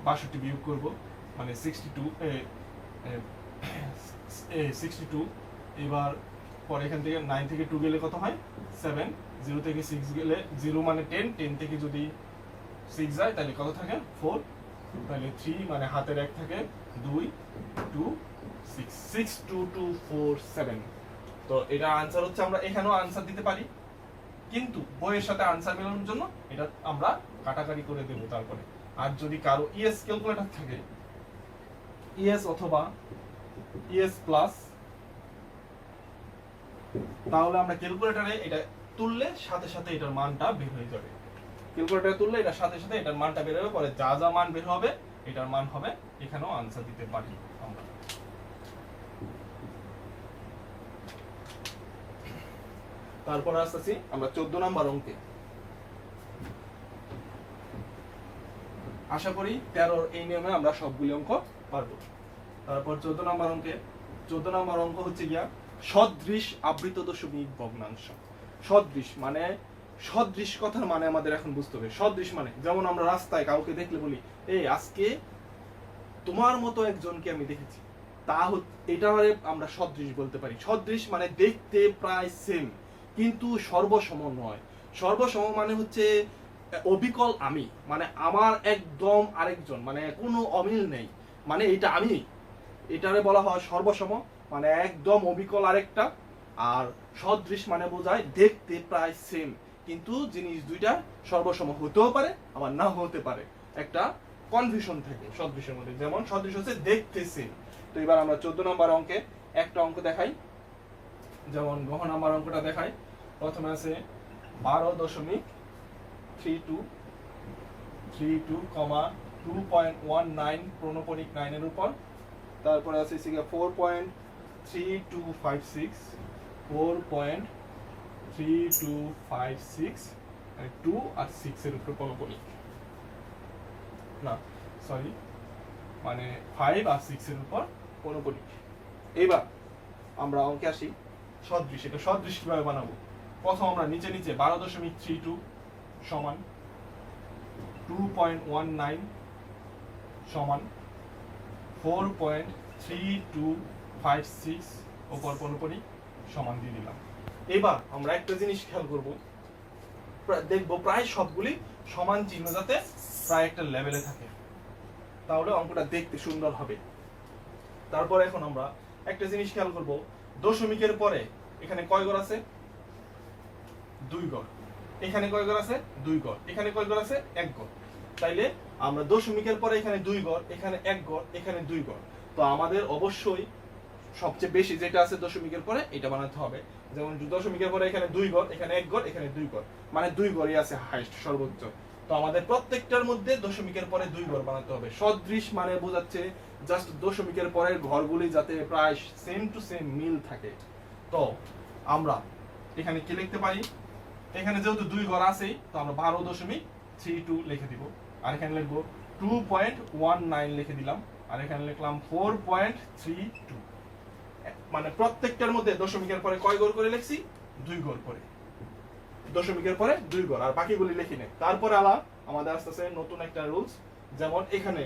62 বিয়োগ করব মানে 62। এবার পরে এখান থেকে 9 থেকে 2 গেলে কত হয়? 7, 0 থেকে 6 গেলে 0 মানে 10, 10 থেকে যদি 6 যায় তাহলে কত থাকে? 4, তাহলে 3 মানে হাতের 1 থাকে 2, 2, 6, 62247। তো এটা আনসার হচ্ছে, আমরা এখানেও আনসার দিতে পারি, কিন্তু বইয়ের সাথে আনসার মেলানোর জন্য এটা আমরা কাটাকাটি করে দেব তারপরে। আর যদি কারো ইএস ক্যালকুলেটর থাকে, ইএস অথবা ইএস প্লাস, তাহলে আমরা ক্যালকুলেটরে এটা তুললে সাথে সাথে এটার মানটা বের হয়ে যাবে। ক্যালকুলেটরে তুললে এটার সাথে সাথে এটার মানটা বের হবে, পরে যা যা মান বের হবে এটার মান হবে, এখানেও আনসার দিতে পারি আমরা। তারপর আসতেছি আমরা 14 নাম্বার অঙ্কে। আশা করি 13 এই নিয়মে আমরা সবগুলি অঙ্ক পারবো। তারপর 14 নাম্বার অঙ্ক হচ্ছে গিয়া সদৃশ আবৃত দশমিক ভগ্নাংশ। সদৃশ মানে, সদৃশ কথার মানে আমাদের এখন বুঝতে হবে। সদৃশ মানে যেমন আমরা রাস্তায় কাউকে দেখলে বলি, এই আজকে তোমার মতো একজনকে আমি দেখেছি, এটা আমরা সদৃশ বলতে পারি। সদৃশ মানে দেখতে প্রায় সেম কিন্তু সর্বসম নয়। সর্বসম মানে হচ্ছে অবিকল আমি, মানে আমার একদম আরেকজন, মানে কোনো অমিল নেই, মানে এটা আমি, এটারে বলা হয় সর্বসম, মানে একদম অবিকল আরেকটা। আর সদৃশ মানে বোঝায় দেখতে প্রায় সেম, কিন্তু জিনিস দুইটা সর্বসম হতেও পারে আবার না হতে পারে, একটা কনফিউশন থাকে সদৃশের মধ্যে। যেমন সদৃশ হচ্ছে দেখতে সেম। তো এবার আমরা 14 নম্বর অঙ্কে একটা অঙ্ক দেখাই। যেমন গহ নাম্বার অঙ্কটা দেখাই। প্রথমে আছে 12.32 কমা 2.19 প্রণোপণিক 9 এর উপর। তারপরে আছে 4.3256 4.3256 2 আর 6 এর উপর প্রণোপণিক, না সরি মানে 5 আর 6 এর উপর প্রণোপণিক। এবার আমরা অঙ্কে আসি সদৃশ। এটা সদৃশ কিভাবে বানাবো? প্রথম আমরা নিচে নিচে 12.32 সমান 2.19 সমান 4.3256 উপর প্রণোপণিক সমান দিয়ে দিলাম। এবার আমরা একটা জিনিস খেয়াল করব, দেখব প্রায় সবগুলি সমান চিহ্ন যাতে প্রায় একটা লেভেলে থাকে, তাহলে অঙ্কটা দেখতে সুন্দর হবে। তারপর এখন আমরা একটা জিনিস খেয়াল করব, দশমিকের পরে এখানে কয় ঘর আছে? 2 ঘর। এখানে কয় ঘর আছে? 2 ঘর। এখানে কয় ঘর আছে? 1 ঘর। তাইলে আমরা দশমিকের পরে এখানে 2 ঘর, এখানে 1 ঘর, এখানে 2 ঘর। তো আমাদের অবশ্যই সবচেয়ে বেশি যেটা আছে দশমিকের পরে এটা বানাতে হবে। যেমন দশমিকের পরে এখানে 2 ঘর, এখানে 1 ঘর, এখানে 2 ঘর, মানে 2 ঘরই আছে হাইস্ট সর্বোচ্চ। তো আমাদের প্রত্যেকটার মধ্যে দশমিকের পরে 2 ঘর বানাতে হবে। সদৃশ মানে বোঝাচ্ছে জাস্ট দশমিকের পরের ঘরগুলি যাতে প্রায় সেম টু সেম মিল থাকে। তো আমরা এখানে কি লিখতে পারি? এখানে যেহেতু 2 ঘর আছেই, তো আমরা 12.32 লিখে দিব। আর এখানে লিখবো 2.19 লিখে দিলাম। আর এখানে লিখলাম 4.32। মানে প্রত্যেকটার মধ্যে দশমিকের পরে কয় ঘর করে লিখছি? 2 ঘর করে। দশমিকের পরে 2 ঘর, আর বাকিগুলি লিখি নেই। তারপরে আমাদের আসতেছে নতুন একটা রুলস। যেমন এখানে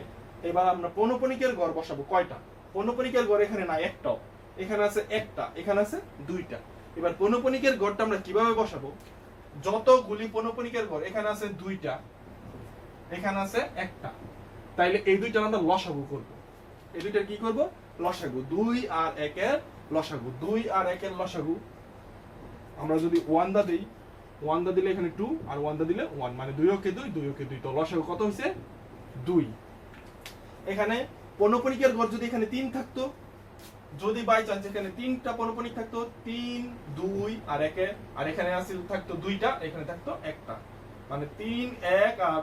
এবার আমরা পৌনঃপুনিকের ঘর বসাবো কয়টা? পৌনঃপুনিকের ঘর এখানে নাই একটাও, এখানে আছে একটা, এখানে আছে 2টা। এবার পৌনঃপুনিকের ঘরটা আমরা কিভাবে বসাবো? যতগুলি পৌনঃপুনিকের ঘর এখানে আছে 2টা, এখানে আছে একটা, তাইলে এই 2টার আমরা লসাগু করব। এই 2টার কি করব? লসাগু। 2 আর 1 এর লসাগু। 2 আর 1 এর লসাগু আমরা যদি 1 দা দেই, 1 দা দিলে এখানে 2 আর 1 দা দিলে 1, মানে 2 ওকে 2, 2 ওকে 2। তো লসাগু কত হইছে? 2। এখানে পৌনঃপুনিকের ঘর যদি এখানে 3 থাকতো, যদি বাই চান্স এখানে 3টা পৌনঃপুনিক থাকতো, 3 2 আর 1 আর এখানে থাকতো 2টা, এখানে থাকতো একটা, মানে 3 1 আর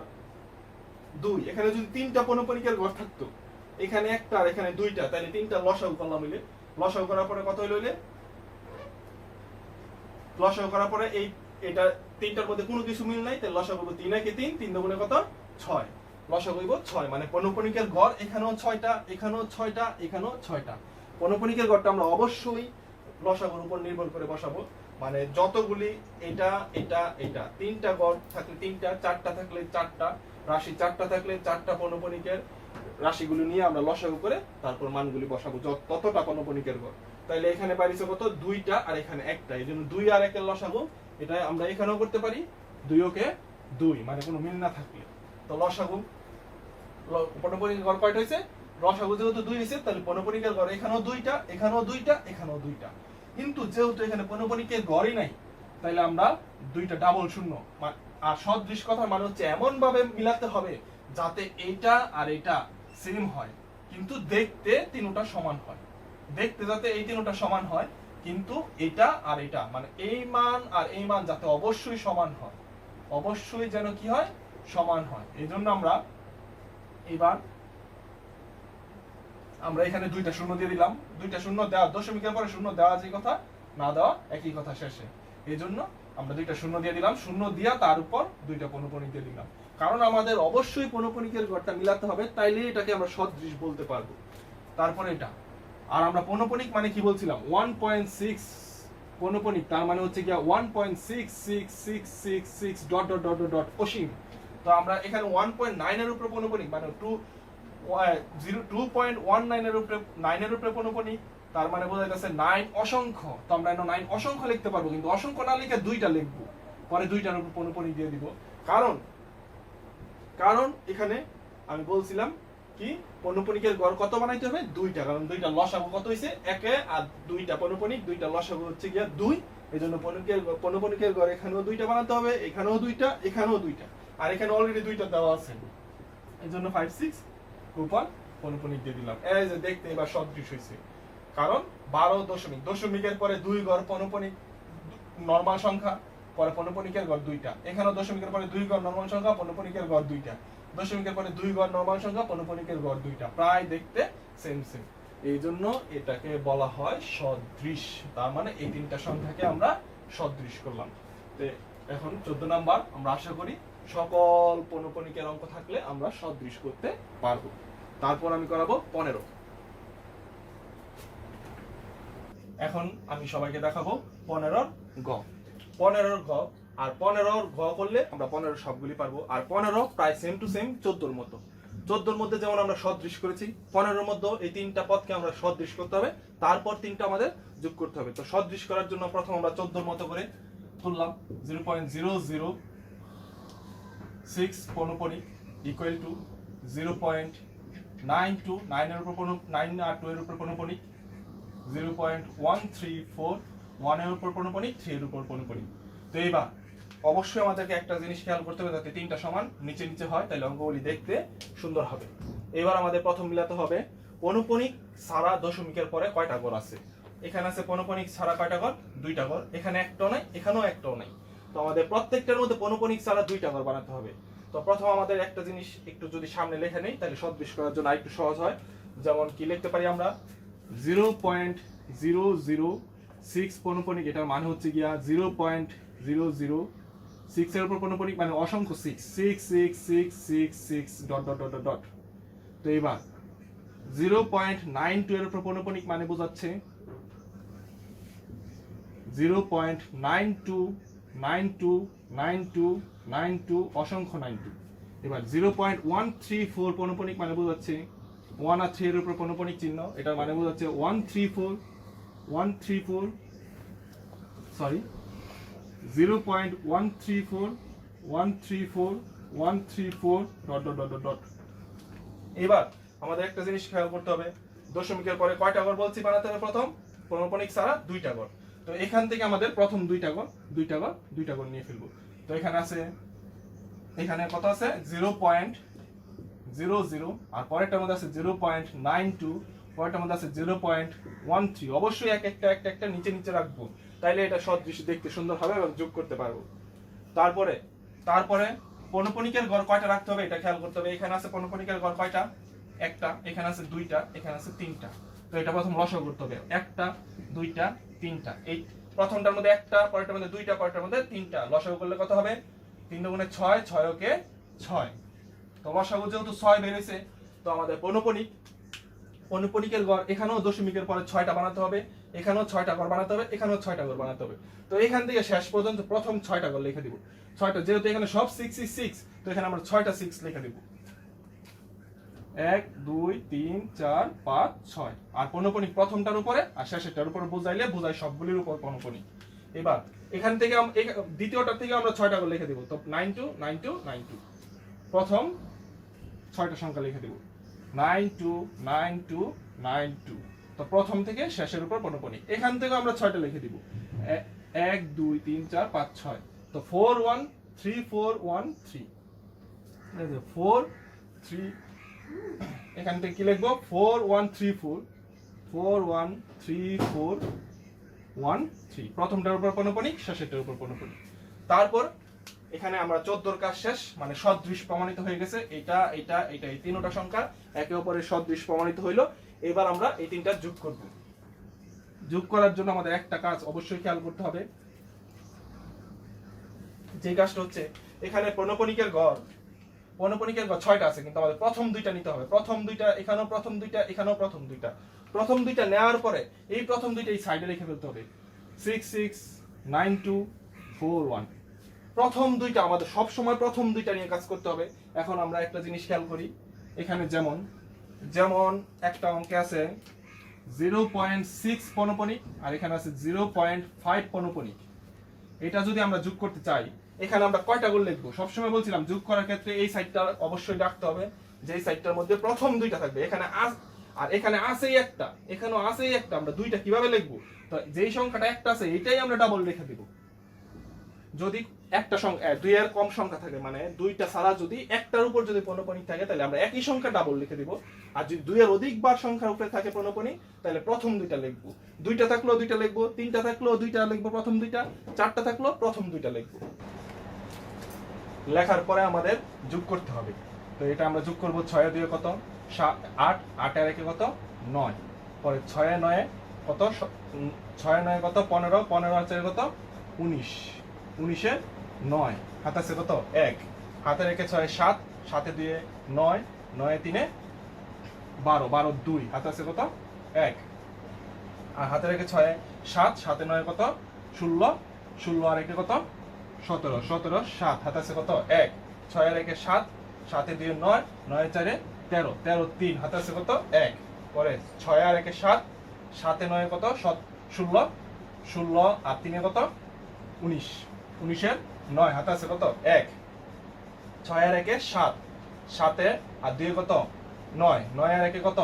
2। এখানে যদি 3টা পৌনঃপুনিকের ঘর থাকতো, এখানে একটা আর এখানে 2টা, তাহলে 3টা লসাগু করলাম মিলে। লসাগু করার পরে কত হইলো? লসাগু করার পরে এটা 3টার মধ্যে কোনো কিছু মিল নাই, তাহলে লসাগু হইব 3 একে 3, 3 দুগুণে কত? 6। লসাগু হইব 6, মানে পৌনঃপুনিকের ঘর এখানেও 6টা, এখানেও 6টা, এখানেও 6টা। পৌনঃপুনিকের ঘরটা আমরা অবশ্যই লসাগুর উপর নির্ভর করে বসাবো, মানে যতগুলি এটা এটা এটা 3টা ঘর থাকলে 3টা, 4টা থাকলে 4টা, রাশি 4টা থাকলে 4টা পৌনঃপুনিকের রাশিগুলো নিয়ে আমরা লসাগু করে তারপর মানগুলি বসাবো ততটা পৌনঃপুনিকের ঘর। তাইলে এখানে পাইছে কত? 2টা আর এখানে একটা, এই জন্য 2 আর 1 এর লসাগু। এটা আমরা এখানেও করতে পারি 2 ওকে 2, মানে কোনো মিল না থাকলে। তো লসাগু পৌনঃপুনিকের ঘর কয়টা হইছে? লসাগু যেহেতু 2 হইছে, তাহলে পৌনঃপুনিকের ঘর এখানেও 2টা, এখানেও 2টা, এখানেও 2টা। কিন্তু যেহেতু এখানে পৌনঃপুনিকের ঘরই নাই, তাইলে আমরা 2টা ডাবল শূন্য। আর সদৃশ কথার মানে হচ্ছে এমন ভাবে মিলাতে হবে যাতে এইটা আর এটা সেম হয়, কিন্তু দেখতে তিনটা সমান হয়। দেখতে যাতে এই তিনটা সমান হয়, কিন্তু এটা আর এটা, মানে এই মান আর এই মান যাতে অবশ্যই সমান হয়, অবশ্যই যেন কি হয়? সমান হয়। এই জন্য আমরা এবার এখানে 2টা শূন্য দিয়ে দিলাম। 2টা শূন্য দেওয়া, দশমিকের পরে শূন্য দেওয়া যে কথা, না দেওয়া একই কথা শেষে। এই জন্য আমরা 2টা শূন্য দিয়ে দিলাম। শূন্য দিয়া তার উপর 2টা পৌনঃপুনিক দিয়ে দিলাম, কারণ আমাদের অবশ্যই পৌনঃপুনিকের ঘরটা মিলাতে হবে, তাইলে এটাকে আমরা সদৃশ বলতে পারবো। তারপরে এটা, আর আমরা পৌনঃপুনিক মানে কি বলছিলাম? 1.6 পৌনঃপুনিক, তার মানে হচ্ছে কি 1.66666 ডট ডট ডট ডট অসীম। তো আমরা এখানে 1.9 এর উপরে পৌনঃপুনিক, মানে 2.19 এর উপরে 9 এর উপরে পৌনঃপুনিক, তার মানে বোঝা যাচ্ছে 9 অসংখ্য। তো আমরা 9 অসংখ্য লিখতে পারবো, কিন্তু অসংখ্য না লিখে 2টা লিখবো। পরে দুইটার উপর পনুপনিক দিয়ে দিব। কারণ কারণ এখানে আমি বলছিলাম কি পনুপনিকের গড় কত বানাইতে হবে দুইটা, কারণ দুইটা লসাগু কত হয়েছে একে, আর দুইটা পনুপনিক, দুইটা লসাগু হচ্ছে গিয়া দুই, এই জন্য পনুপনিকের গড় এখানেও দুইটা বানাতে হবে, এখানেও দুইটা, এখানেও দুইটা, আর এখানে অলরেডি দুইটা দেওয়া আছে, এই জন্য 5 6 উপর পনুপনিক দিয়ে দিলাম। এই যে দেখতে এবার সদৃশ হয়েছে, কারণ 12 দশমিক, দশমিকের পরে দুই গড় পনুপনিক নরমাল সংখ্যা, পরে পনুপনিকের গড় দুইটা, এখানেও দশমিকের পরে দুই গড় নরমাল সংখ্যা, পনুপনিকের গড় দুইটা, দশমিকের পরে দুই গড় নরমাল সংখ্যা, পনুপনিকের গড় দুইটা, প্রায় দেখতে সেম সেম, এই জন্য এটাকে বলা হয় সদৃশ। তার মানে এই তিনটা সংখ্যাকে আমরা সদৃশ করলাম। তো এখন 14 নাম্বার আমরা আশা করি সকল পনুপনিকের অঙ্ক থাকলে আমরা সদৃশ করতে পারবো। তারপর আমি করাবো 15। এখন আমি সবাইকে দেখাবো 15 গ। 15 গ, আর 15 গ করলে আমরা 15 সবগুলি পারবো। আর 15 প্রায় সেম টু সেম 14 মতো। 14 মধ্যে যেমন আমরা সদৃশ করেছি, 15 মধ্যে এই তিনটা পদকে আমরা সদৃশ করতে হবে, তারপর তিনটা আমাদের যোগ করতে হবে। তো সদৃশ করার জন্য প্রথম আমরা 14 মতো করে তুললাম 0.0069 পনুপনিক ইকুয়াল টু 0.92, 9 এর উপর 9 আর 2 এর উপর পনুপনিক, 0.134, 1 এর উপর পনুপনিক, 3 এর উপর পনুপনিক। তো এইবার অবশ্যই আমাদেরকে একটা জিনিস খেয়াল করতে হবে, যাতে তিনটা সমান নিচে নিচে হয়, তাহলে অঙ্কগুলি দেখতে সুন্দর হবে। এবার আমাদের প্রথম মিলাতে হবে পনুপনিক ছাড়া দশমিকের পরে কয়টা গড় আছে। এখানে আছে পনুপনিক ছাড়া কয়টা গড়, দুইটা গড়, এখানে একটাও নাই, এখানেও একটাও নাই। তো আমাদের প্রত্যেকটার মধ্যে পনুপনিক ছাড়া দুইটা গড় বানাতে হবে। তো প্রথম আমাদের একটা জিনিস একটু যদি সামনে লেখা নেই, তাহলে সদৃশ করার জন্য আরেকটু সহজ হয়। যেমন কি লিখতে পারি আমরা 0.006 পনুপনিক, এটার মানে হচ্ছে গিয়া 0.006 এর উপর পনুপনিক মানে অসংখ্য 6 6 6 6 6 6 ডট ডট ডট ডট। তো এবার 0.92 এর উপর পনুপনিক মানে বোঝাচ্ছে 0.92929292 অসংখ্য 92। এবার 0.134 পনুপনিক মানে বোঝাচ্ছে 1 আর 3 এর উপর পনুপনিক চিহ্ন, এটার মানে বোঝাচ্ছে 134 sorry 0.134 dot dot dot dot. এবার আমাদের একটা জিনিস খেয়াল করতে হবে, দশমিকের পরে কয়টা গড় বলছি বানাতে হবে, প্রথম পনুপনিক ছাড়া দুইটা গড়। তো এখান থেকে আমাদের প্রথম দুইটা গড় নিয়ে ফেলবো। তো এখানে আছে, এখানে কত আছে 0.00, আর পরেরটার মধ্যে আছে 0.92, পরেরটার মধ্যে আছে 0.13। অবশ্যই একটা নিচে নিচে রাখবো, তাইলে এটা সদৃশ দেখতে সুন্দর হবে এবং যোগ করতে পারবো। তারপরে পনুপনিকের গড় কয়টা রাখতে হবে এটা খেয়াল করতে হবে। এখানে আছে পনুপনিকের গড় কয়টা, একটা, এখানে আছে দুইটা, এখানে আছে তিনটা। তো এটা প্রথম লসাগু করতে হবে, একটা, দুইটা, তিনটা। এই প্রথমটার মধ্যে একটা, পরেরটার মধ্যে দুইটা, পরেরটার মধ্যে তিনটা, লসাগু করলে কত হবে 3 গুণে 6, 6 কে 6। তো লসাগু যেহেতু 6 বের হয়েছে, তো আমাদের পনুপনিকের গড় এখানেও দশমিকের পরে 6টা বানাতে হবে, এখানেও 6টা গড় বানাতে হবে, এখানেও 6টা গড় বানাতে হবে। তো এখান থেকে শেষ পর্যন্ত প্রথম 6টা গড় লিখে দিব। 6টা, যেহেতু এখানে সব 6 6, তো এখানে আমরা 6টা 6 লিখে দিব, 1 2 3 4 5 6। আর পনুপনিক প্রথমটার উপরে আর শেষেরটার উপরে বোঝায় সবগুলির উপর পনুপনিক। এবার এখান থেকে দ্বিতীয়টার থেকে আমরা 6টা করে লিখে দেব। তো 92 92 92, প্রথম 6টা সংখ্যা লিখে দেব 92 92 92। তো প্রথম থেকে শেষের উপর পনুপনিক। এখান থেকে আমরা 6টা লিখে দিব 1 2 3 4 5 6। তো 4 1 3 4 1 3, 4 3, এখান থেকে কি লিখবো 4 1 3 4 4 1 3 4 1 3। প্রথমটার উপর পনুপনিক, শেষেরটার উপর পনুপনিক। তারপর এখানে আমরা 14 কাজ শেষ, মানে সদৃশ প্রমাণিত হয়ে গেছে। এটা এই তিনটা সংখ্যা একে অপরের সদৃশ প্রমাণিত হইলো। এবার আমরা এই তিনটা যোগ করব। যোগ করার জন্য আমাদের একটা কাজ অবশ্যই খেয়াল করতে হবে, যে কাজটা হচ্ছে এখানে পনুপনিকের গড় 6টা আছে, কিন্তু আমাদের প্রথম দুইটা নিতে হবে। প্রথম দুইটা, এখানেও প্রথম দুইটা, এখানেও প্রথম দুইটা। প্রথম দুইটা নেওয়ার পরে এই প্রথম দুইটা এই সাইডে লিখে ফেলতে হবে 6 6 9 2 4 1। প্রথম দুইটা আমাদের সব সময় প্রথম দুইটা নিয়ে কাজ করতে হবে। এখন আমরা একটা জিনিস খেয়াল করি, এখানে যেমন একটা অঙ্কে আছে 0.6 পনুপনিক, আর এখানে আছে 0.5 পনুপনিক। এটা যদি আমরা যোগ করতে চাই, এখানে আমরা কয়টা গুণ লিখবো? সবসময় বলছিলাম যোগ করার ক্ষেত্রে এই সাইডটা অবশ্যই রাখতে হবে, যে সাইডটার মধ্যে প্রথম দুইটা থাকবে। এখানে আর এখানে আছেই একটা, এখানেও আছেই একটা, আমরা দুইটা কিভাবে লিখবো? তো যেই সংখ্যাটা একটা আছে এটাই আমরা ডাবল লিখে দিব। যদি একটা সংখ্যা দুইয়ের কম সংখ্যা থাকে, মানে দুইটা ছাড়া যদি একটার উপর যদি পৌনঃপুনিক থাকে, তাহলে আমরা একই সংখ্যা ডাবল লিখে দিব। আর যদি দুইয়ের অধিকবার সংখ্যার উপরে থাকে পৌনঃপুনিক, তাহলে প্রথম দুইটা লিখবো। দুইটা থাকলেও দুইটা লিখবো, তিনটা থাকলেও দুইটা লিখবো প্রথম দুইটা, চারটা থাকলেও প্রথম দুইটা লিখবো। লেখার পরে আমাদের যোগ করতে হবে। তো এটা আমরা যোগ করব। 6 দিয়ে কত? 8, 8 এর একে কত? 9। পরে 6 এ 9 কত? 6 এ 9 কত? 15, 15 আর 4 কত? 19, 19 এ 9, হাত আছে কত? 1, হাতের একে 6 7, 7 এ 2 9, 9 এ 3 12, 12 2, হাত আছে কত? 1, আর হাতের একে 6 7, 7 এ 9 কত? 16, 16 আর একে কত? 17, 17 7, হাত আছে কত? 1, 6 এর একে 7, 7 এ 2 9, 9 এ 4 13, 13 3, হাত আছে কত? 1, পরে 6 আর একে 7, 7 এ 9 কত? 16, 16 আর 3 এ কত? 19, 19 এর 9, হাত আছে কত? 1, 6 আর একে 7, 7 এ আর 2 কত? 9, 9 আর একে কত?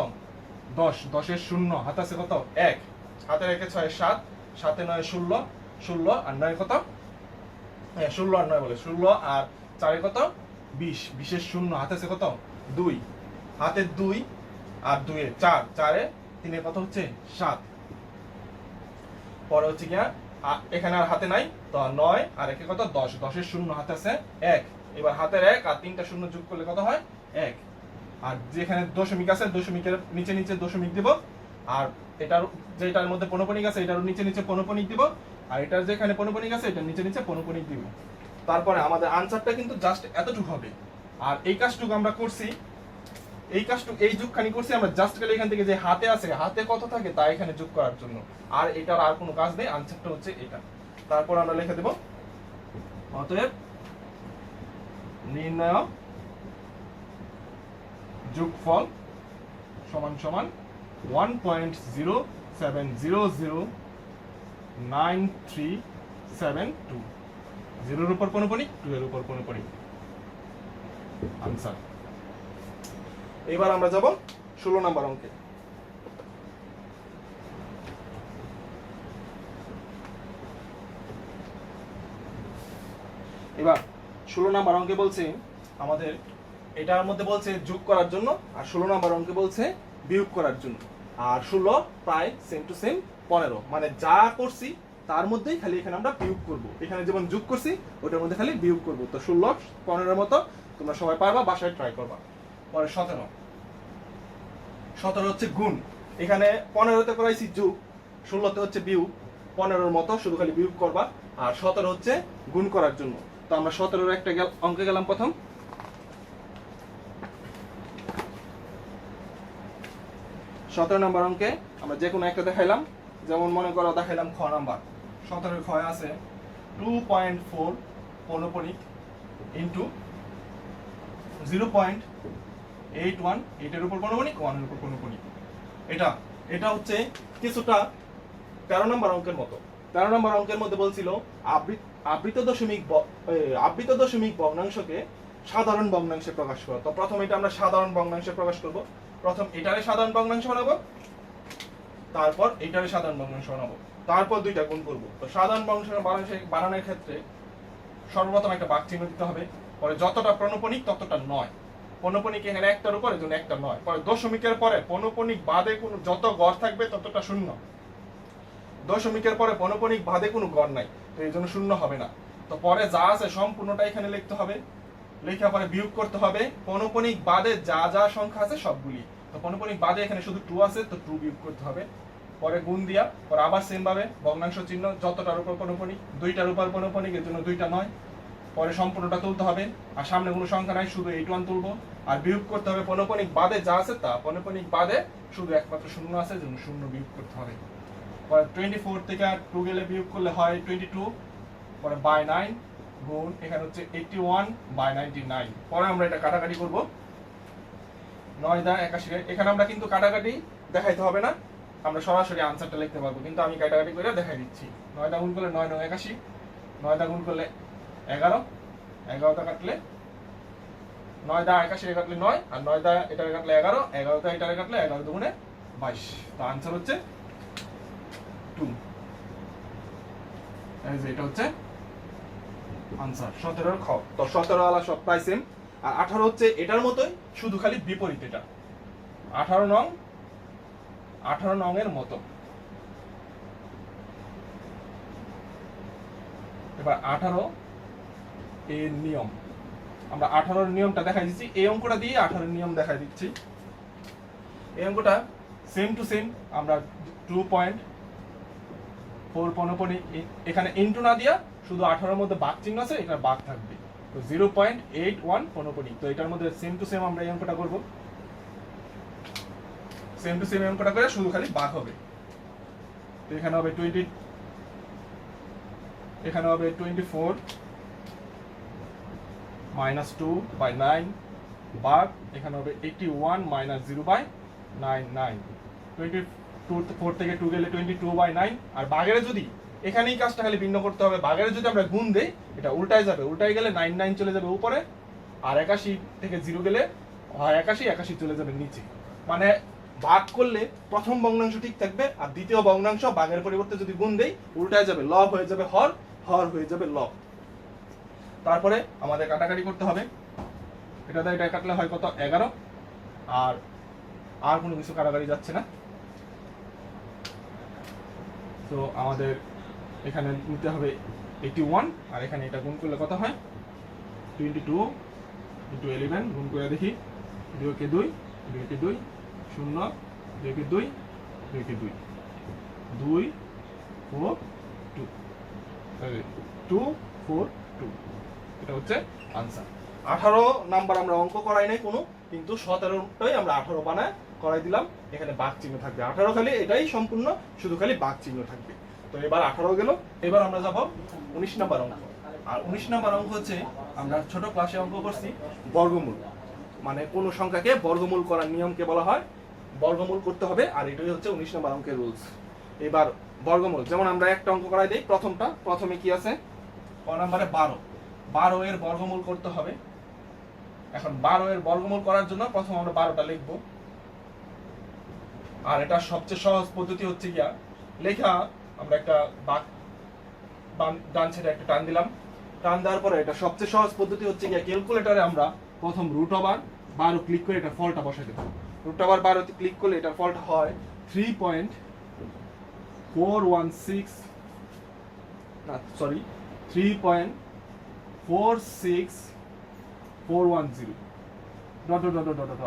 10, 10 এর 0, হাত আছে কত? 1, হাতের একে 6 7, 7 এ 9 16, 16 আর 9 কত? 16 আর 9 বলে 16 আর 4 কত? 20, 20 এর 0, হাতে আছে কত? 2, হাতে 2 আর 2 এ 4, 4 এ 3 এ কত হচ্ছে? 7। পরে হচ্ছে গিয়া এখানে আর হাতে নাই, তো 9 আর একে কত? 10, 10 এর 0, হাতে আছে 1। এবার হাতের 1 আর 3টা 0 যোগ করলে কত হয়? 1। আর যেখানে দশমিক আছে দশমিকের নিচে নিচে দশমিক দিব, আর এটার যেটার মধ্যে পৌনঃপুনিক আছে এটার নিচে নিচে পৌনঃপুনিক দিব, আর এটার যেখানে পৌনঃপুনিক আছে এটার নিচে নিচে পৌনঃপুনিক দিব। তারপরে আমাদের আনসারটা কিন্তু জাস্ট এতটুকু হবে। আর এই কাজটুকু আমরা করছি, এই কাজটুকু এই যোগখানি করছি আমরা জাস্ট গেলে এখান থেকে যে হাতে আছে হাতে কত থাকে তা এখানে যোগ করার জন্য। আর এটার আর কোনো কাজ নেই, আনসারটা হচ্ছে এটা। তারপর আমরা লিখে দেব অতএব নির্ণয় যোগফল সমান সমান 1.07009372, 0 এর উপর পৌনঃপুনিক, 2 এর উপর পৌনঃপুনিক। আনসার। এবার আমরা যাব 16 নম্বর অঙ্কে। এবার 16 নম্বর অঙ্কে বলছে আমাদের, এটার মধ্যে বলছে যোগ করার জন্য, আর 16 নম্বর অঙ্কে বলছে বিয়োগ করার জন্য। আর 16 প্রায় সেম টু সেম 15, মানে যা করছি তার মধ্যেই খালি এখানে আমরা বিয়োগ করব। এখানে যেমন যোগ করছি ওটার মধ্যে খালি বিয়োগ করব। তো 16 15 মতো তোমরা সবাই পারবা, বাসায় ট্রাই করবা। পরে 17, 17 হচ্ছে গুণ। এখানে 15তে করাইছি যোগ, 16তে হচ্ছে বিয়োগ। 15-র মতো শুধু খালি বিয়োগ করবা, আর 17 হচ্ছে গুণ করার জন্য। তো আমরা 17-র একটা অঙ্কে গেলাম প্রথম। 17 নম্বর অঙ্কে আমরা যে কোনো একটা দেখাইলাম, যেমন মনে করো দেখাইলাম খ নাম্বার। 17-এর খ আছে 2.4 পৌনঃপুনিক ইন্টু 0.81, 8 এর উপর পৌনঃপুনিক, 1 এর উপর পৌনঃপুনিক। এটা হচ্ছে কিছুটা 13 নম্বর অঙ্কের মতো। 13 নম্বর অঙ্কের মধ্যে বলছিল আবৃত দশমিক ভগ্নাংশকে সাধারণ ভগ্নাংশে প্রকাশ করো। তো প্রথম এটা আমরা সাধারণ ভগ্নাংশে প্রকাশ করব। প্রথম এটারে সাধারণ ভগ্নাংশ বানাবো, তারপর এটারে সাধারণ ভগ্নাংশ বানাবো, তারপর দুইটা গুণ করব। তো সাধারণ ভগ্নাংশ বানানোর ক্ষেত্রে সর্বপ্রথম একটা ভাগ চিহ্ন দিতে হবে। পরে যতটা পৌনঃপুনিক ততটা 9, পৌনঃপুনিক এখানে একটার উপর, এজন্য একটা 9। পরে দশমিকের পরে পৌনঃপুনিক বাদে কোনো যত গড় থাকবে ততটা 0। দশমিকের পরে পৌনঃপুনিক বাদে কোনো গড় নাই, তো এই জন্য 0 হবে না। তো পরে যা আছে সম্পূর্ণটা এখানে লিখতে হবে, লেখা পরে বিয়োগ করতে হবে পৌনঃপুনিক বাদে যা যা সংখ্যা আছে সবগুলি। তো পৌনঃপুনিক বাদে এখানে শুধু 2 আছে, তো 2 বিয়োগ করতে হবে। পরে গুণ দিয়া পরে আবার সেম ভাবে ভগ্নাংশ চিহ্ন, যতটার উপর পৌনঃপুনিক, 2টার উপর পৌনঃপুনিক, এর জন্য 2টা 9। পরে সম্পূর্ণটা তুলতে হবে, আর সামনে কোনো সংখ্যা নাই, শুধু 81 তুলবো। আর বিয়োগ করতে হবে পৌনঃপুনিক বাদে যা আছে তা, পৌনঃপুনিক বাদে শুধু একমাত্র 0 আছে, এর জন্য 0 বিয়োগ করতে হবে। পরে 24 থেকে 2 গেলে বিয়োগ করলে হয় 22, পরে বাই 9 গুণ এখানে হচ্ছে 81/99। পরে আমরা এটা কাটাকাটি করব, 9 দা 81। এখানে আমরা কিন্তু কাটাকাটি দেখাইতে হবে না, আমরা সরাসরি আনসারটা লিখতে পারবো, কিন্তু আমি কাটাকাটি করে দেখাই দিচ্ছি। 9 দা গুণ করলে 9 9 81, 9 দা গুণ করলে 11, 11 দা কাটলে 9 দা 81 কাটলে 9, আর 9 দা এটা কাটলে 11, 11 দা এটা কাটলে 11 দুগুণে 22। তো आंसर হচ্ছে 2। এই যে এটা হচ্ছে आंसर 17 এর খ। তো 17 ওয়ালা সব প্রায় সেম, আর 18 হচ্ছে এটার মতোই, শুধু খালি বিপরীত। এটা 18 নং এর মতো। এবার 18 এর নিয়ম, আমরা 18 এর নিয়মটা দেখাই দিচ্ছি। এই অঙ্কটা দিয়ে 18 এর নিয়ম দেখাই দিচ্ছি। এই অঙ্কটা সেম টু সেম। আমরা 2.4 পনপনি এখানে ইনটু না দিয়া শুধু 18 এর মধ্যে ভাগ চিহ্ন আছে, এটার ভাগ থাকবে। তো 0.81 পনপনি। তো এটার মধ্যে সেম টু সেম আমরা এই অঙ্কটা করব। সেম টু সেম অঙ্কটা করে শুধু খালি ভাগ হবে। তো এখানে হবে 20, এখানে হবে 24 মাইনাস 2/9 ভাগ এখানে হবে 81 মাইনাস 0/9। 24 থেকে 2 গেলে 22/9। আর ভাগের যদি এখানেই কাজটা খালি ভিন্ন করতে হবে। ভাগের যদি আমরা গুণ দেই, এটা উল্টায় যাবে। উল্টায় গেলে 9 চলে যাবে উপরে, আর 81 থেকে 0 গেলে 81 চলে যাবে নিচে। মানে ভাগ করলে প্রথম ভগ্নাংশ ঠিক থাকবে, আর দ্বিতীয় ভগ্নাংশ ভাগের পরিবর্তে যদি গুণ দেই উল্টায় যাবে। লব হয়ে যাবে হর, হর হয়ে যাবে লব। তারপরে আমাদের কাটাকাটি করতে হবে। এটা দিয়ে এটা কাটলে হয় কত? 11। আর কোনো কিছু কাটাকাটি যাচ্ছে না। তো আমাদের এখানে নিতে হবে 81, আর এখানে এটা গুণ করলে কত হয়? 22 * 11 গুণ করে দেখি। 2 কে 2, 2 কে 2, 0, 2 কে 2, 2 কে 2, 2 4 2, 2 4 2। এটা হচ্ছে आंसर। 18 নাম্বার আমরা অঙ্ক করাই নাই কোনো, কিন্তু 17টাই আমরা 18 বানায় করাই দিলাম। এখানে ভাগ চিহ্ন থাকবে। 18 খালি এটাই সম্পূর্ণ, শুধু খালি ভাগ চিহ্ন থাকবে। তো এবার 18 গেল। এবার আমরা যাব 19 নাম্বার অঙ্ক। আর 19 নাম্বার অঙ্ক হচ্ছে আমরা ছোট ক্লাসে অঙ্ক করছি বর্গমূল। মানে কোন সংখ্যাকে বর্গমূল করার নিয়মকে বলা হয় বর্গমূল করতে হবে। আর এটাই হচ্ছে 19 নাম্বার অঙ্কের রুলস। এবার বর্গমূল, যেমন আমরা একটা অঙ্ক করাই দেই। প্রথমে কি আছে? ক নম্বরে 12। 12 এর বর্গমূল করতে হবে। এখন 12 এর বর্গমূল করার জন্য প্রথম আমরা 12টা লিখব। আর এটা সবচেয়ে সহজ পদ্ধতি হচ্ছে গিয়া লেখা, আমরা একটা ডান সাইডে একটা টান দিলাম। টান দেওয়ার পরে এটা সবচেয়ে সহজ পদ্ধতি হচ্ছে গিয়া ক্যালকুলেটরে আমরা প্রথম √12 ক্লিক করে এটা ফলটা বসাই দেব। √12 তে ক্লিক করলে এটা ফলটা হয় 3.410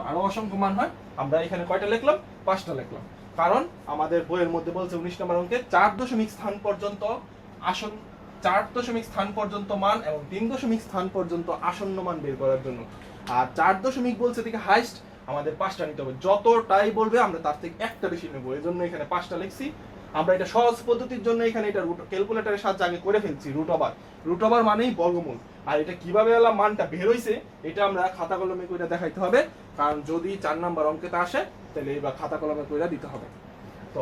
আরো অসংখ্য মান হয়। আমরা এখানে কয়টা লিখলাম? 5টা লিখলাম। কারণ আমাদের বইয়ের মধ্যে বলছে 19 নম্বর অঙ্কে 4 স্থান পর্যন্ত আসন্ন 4 স্থান পর্যন্ত মান এবং 3 স্থান পর্যন্ত আসন্ন মান বের করার জন্য। আর 4 বলছে থেকে হাইস্ট আমাদের 5টা নিতে হবে। যতটাই বলবে আমরা তার থেকে একটা বেশি নেব। এই জন্য এখানে 5টা লিখছি। আমরা এটা সহজ পদ্ধতির জন্য এখানে এটা ক্যালকুলেটরের সাহায্যে আগে করে ফেলছি। √12 মানেই বর্গমূল। আর এটা কিভাবে মানটা বের হইছে এটা আমরা খাতা কলমে কইরা দেখাইতে হবে। কারণ যদি 4 নাম্বার অঙ্কেতে আসে তাহলে এবার খাতা কলমে কইরা দিতে হবে। তো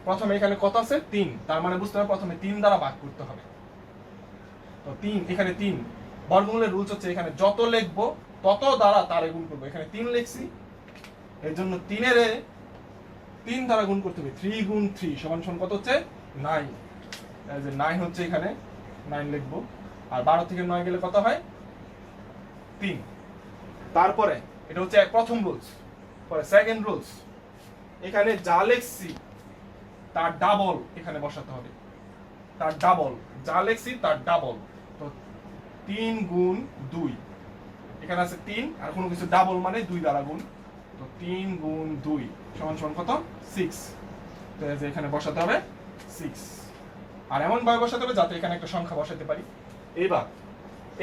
প্রথমে এখানে কত আছে? 3। তার মানে বুঝতে হবে প্রথমে 3 দ্বারা ভাগ করতে হবে। তো 3, এখানে 3 বর্গমূলের রুলস হচ্ছে এখানে যত লিখবো তত দ্বারা তারে গুণ করব। এখানে 3 লিখছি, এর জন্য 3 দ্বারা গুণ করতে হবে। 3 গুণ 3 সমান কত হচ্ছে? 9। এই যে 9 হচ্ছে, এখানে 9 লিখবো। আর 12 থেকে 9 গেলে কত হয়? 3। তারপরে এটা হচ্ছে প্রথম রুলস। পরে সেকেন্ড রুলস, এখানে যা লিখছি তার ডাবল এখানে বসাতে হবে। তার ডাবল যা লিখছি তার ডাবল। তো 3 গুণ 2, এখানে আছে 3 আর কোনো কিছু ডাবল মানে 2 দ্বারা গুণ। তো 3 গুণ 2 সমান কত? 6। তো এই যে এখানে বসাতে হবে 6। আর এমন ভাবে বসাতে হবে যাতে এখানে একটা সংখ্যা বসাতে পারি।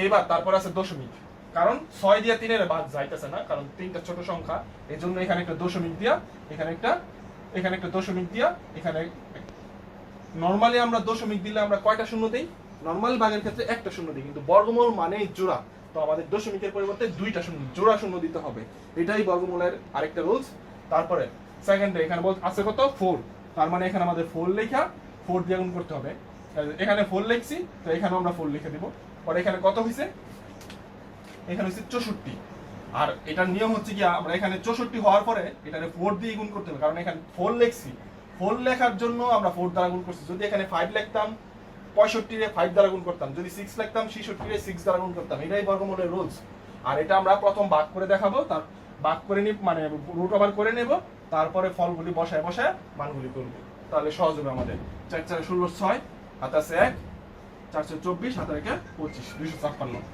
এইবার তারপর আছে দশমিক। কারণ 6 দিয়ে 3 এর ভাগ যাইতেছে না, কারণ 3টা ছোট সংখ্যা। এজন্য এখানে একটা দশমিক দিয়া, এখানে একটা দশমিক দিয়া, এখানে নরমালি আমরা দশমিক দিলে আমরা কয়টা শূন্য দেই? নরমাল ভাগের ক্ষেত্রে একটা শূন্য দিই, কিন্তু বর্গমূল মানেই জোড়া। তো আমাদের দশমিকের পরিবর্তে 2টা শূন্য, জোড়া শূন্য দিতে হবে। এটাই বর্গমূলের আরেকটা রুলস। তারপরে সেকেন্ডে এখানে আছে কত? 4। তার মানে এখানে আমাদের 4 লেখা 4 দিয়ে গুণ করতে হবে। এখানে 4 লিখছি, তো এখানে আমরা 4 লিখে দিব। পরে এখানে কত হইছে, এখানে হচ্ছে 64। আর এটার নিয়ম হচ্ছে কি, আমরা এখানে 64 হওয়ার পরে এটারে 4 দিয়ে গুণ করতে হবে, কারণ এখানে 4 লিখছি, 4 লেখার জন্য আমরা 4 দ্বারা গুণ করছি। যদি এখানে 5 লিখতাম 65 রে 5 দ্বারা গুণ করতাম, যদি 6 লিখতাম 66 রে 6 দ্বারা গুণ করতাম। এটাই বর্গমূলের রুলস। আর এটা আমরা প্রথম ভাগ করে দেখাবো, তার ভাগ করে নিব মানে রুট ওভার করে নেব, তারপরে ফলগুলি বসায় বসায় মানগুলি করব, তাহলে সহজ হবে আমাদের। 4 4 16 6, হাতে আছে 1, 424, হাতে রেখে 25, 256।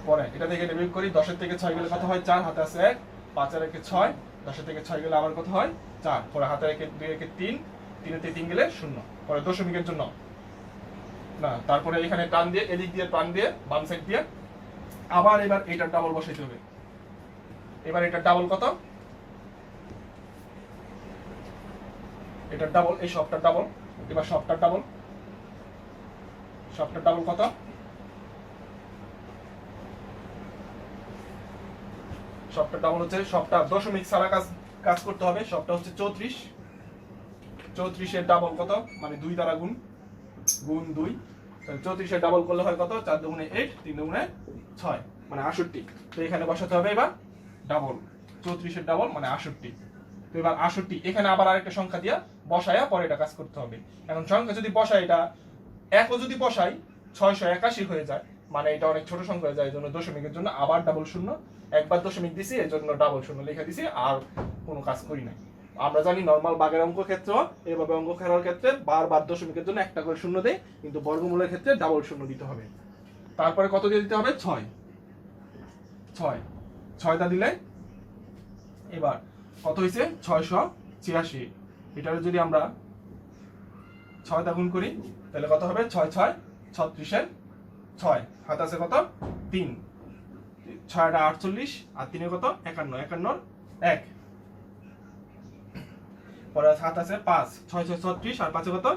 পরে এটা থেকে ডিভাইড করি, 10 এর থেকে 6 গেলে কত হয় 4, হাতে আছে 1, 5 এর থেকে 6, 10 এর থেকে 6 গেলে আবার কত হয় 4, পরে হাতে রেখে 2 এর থেকে 3, 3 এর থেকে 3 গেলে 0। পরে দশমিকের জন্য না, তারপরে এখানে টান দিয়ে এদিক দিয়ে টান দিয়ে বাম সাইড দিয়ে আবার এবার এটা ডাবল বসাইতে হবে। এবার এটা ডাবল কত, এটা ডাবল, এই সবটা ডাবল, এবার সবটা ডাবল, সবটা ডাবল কত, সবটা ডাবল হচ্ছে, সবটা দশমিক ছাড়া কাজ করতে হবে। সবটা হচ্ছে 34, 34 এর ডাবল কত, মানে 2 দ্বারা গুণ, গুণ 2, 34 এর ডাবল করলে হয় কত, 4 দুগুণে 8, 3 দুগুণে 6, মানে 68। তো এখানে বসাতে হবে এবার ডাবল, 34 এর ডাবল মানে 68। তো এবার 68 এখানে আবার আরেকটা সংখ্যা দিয়া বসায়া পরে এটা কাজ করতে হবে। এখন সংখ্যা যদি বসাই, এটা একও যদি বসাই 681 হয়ে যায়, মানে এটা অনেক ছোট সংখ্যা হয়ে যায়, এই জন্য দশমিকের জন্য আবার ডাবল শূন্য। একবার দশমিক দিছি, এই জন্য ডাবল শূন্য লিখে দিছি, আর কোনো কাজ করি নাই। আমরা জানি নরমাল ভাগের অঙ্ক ক্ষেত্রে এইভাবে অঙ্ক করার ক্ষেত্রে বারবার দশমিকের জন্য একটা করে শূন্য দেয়, কিন্তু বর্গমূলের ক্ষেত্রে ডাবল শূন্য দিতে হবে। তারপরে কত দিয়ে দিতে হবে, 6, 6টা দিলে এবার কত হয়েছে 686। এটার যদি আমরা 6 গুণ করি তাহলে কত হবে, 6 6 36 এর 6, হাত আছে কত 3, 6টা 48 আর 3 কত 51, 51 1, পরে হাত আছে 5, 6 6 36 আর 5 কত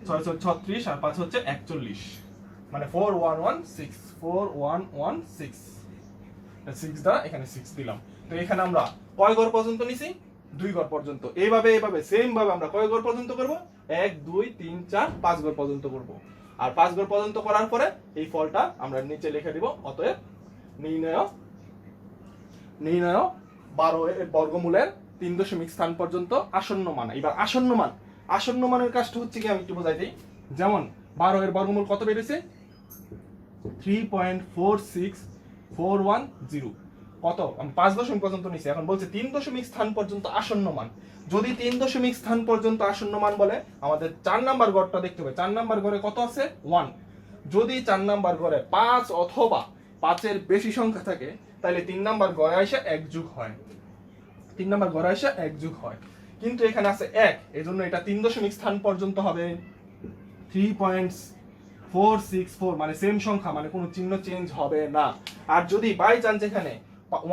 6 6 36 আর 5 হচ্ছে 41, মানে 4116, 4116, 6 দ্বারা এখানে 6 দিলাম। তো এখানে আমরা কয় ঘর পর্যন্ত নিছি, 2 ঘর পর্যন্ত। এইভাবে সেম ভাবে আমরা কয় ঘর পর্যন্ত করব, 1 2 3 4 5 ঘর পর্যন্ত করব। আর 5 ঘর পর্যন্ত করার পরে এই ফলটা আমরা নিচে লিখে দিব। অতএব নির্ণয় 12 এর বর্গমূলের 3 দশমিক স্থান পর্যন্ত আসন্ন মান। এবার আসন্ন মানের কাজটা হচ্ছে কি, আমি একটু বোঝাই দিই। যেমন 12 এর বর্গমূল কত বেরিয়েছে, 3.46410। কত, আমি 5 দশমিক পর্যন্ত নিছি। এখন বলছে 3 দশমিক স্থান পর্যন্ত আসন্ন মান। যদি 3 দশমিক স্থান পর্যন্ত আসন্ন মান বলে, আমাদের 4 নাম্বার ঘরটা দেখতে হবে। 4 নাম্বার ঘরে কত আছে, 1। যদি 4 নাম্বার ঘরে 5 অথবা 5 এর বেশি সংখ্যা থাকে, তাহলে 3 নাম্বার ঘরে এসে 1 যোগ হয়, 3 নাম্বার ঘরে এসে 1 যোগ হয়। কিন্তু এখানে আছে 1, এজন্য এটা 3 দশমিক স্থান পর্যন্ত হবে 3.464, মানে সেম সংখ্যা, মানে কোনো চিহ্ন চেঞ্জ হবে না। আর যদি বাই চান্স এখানে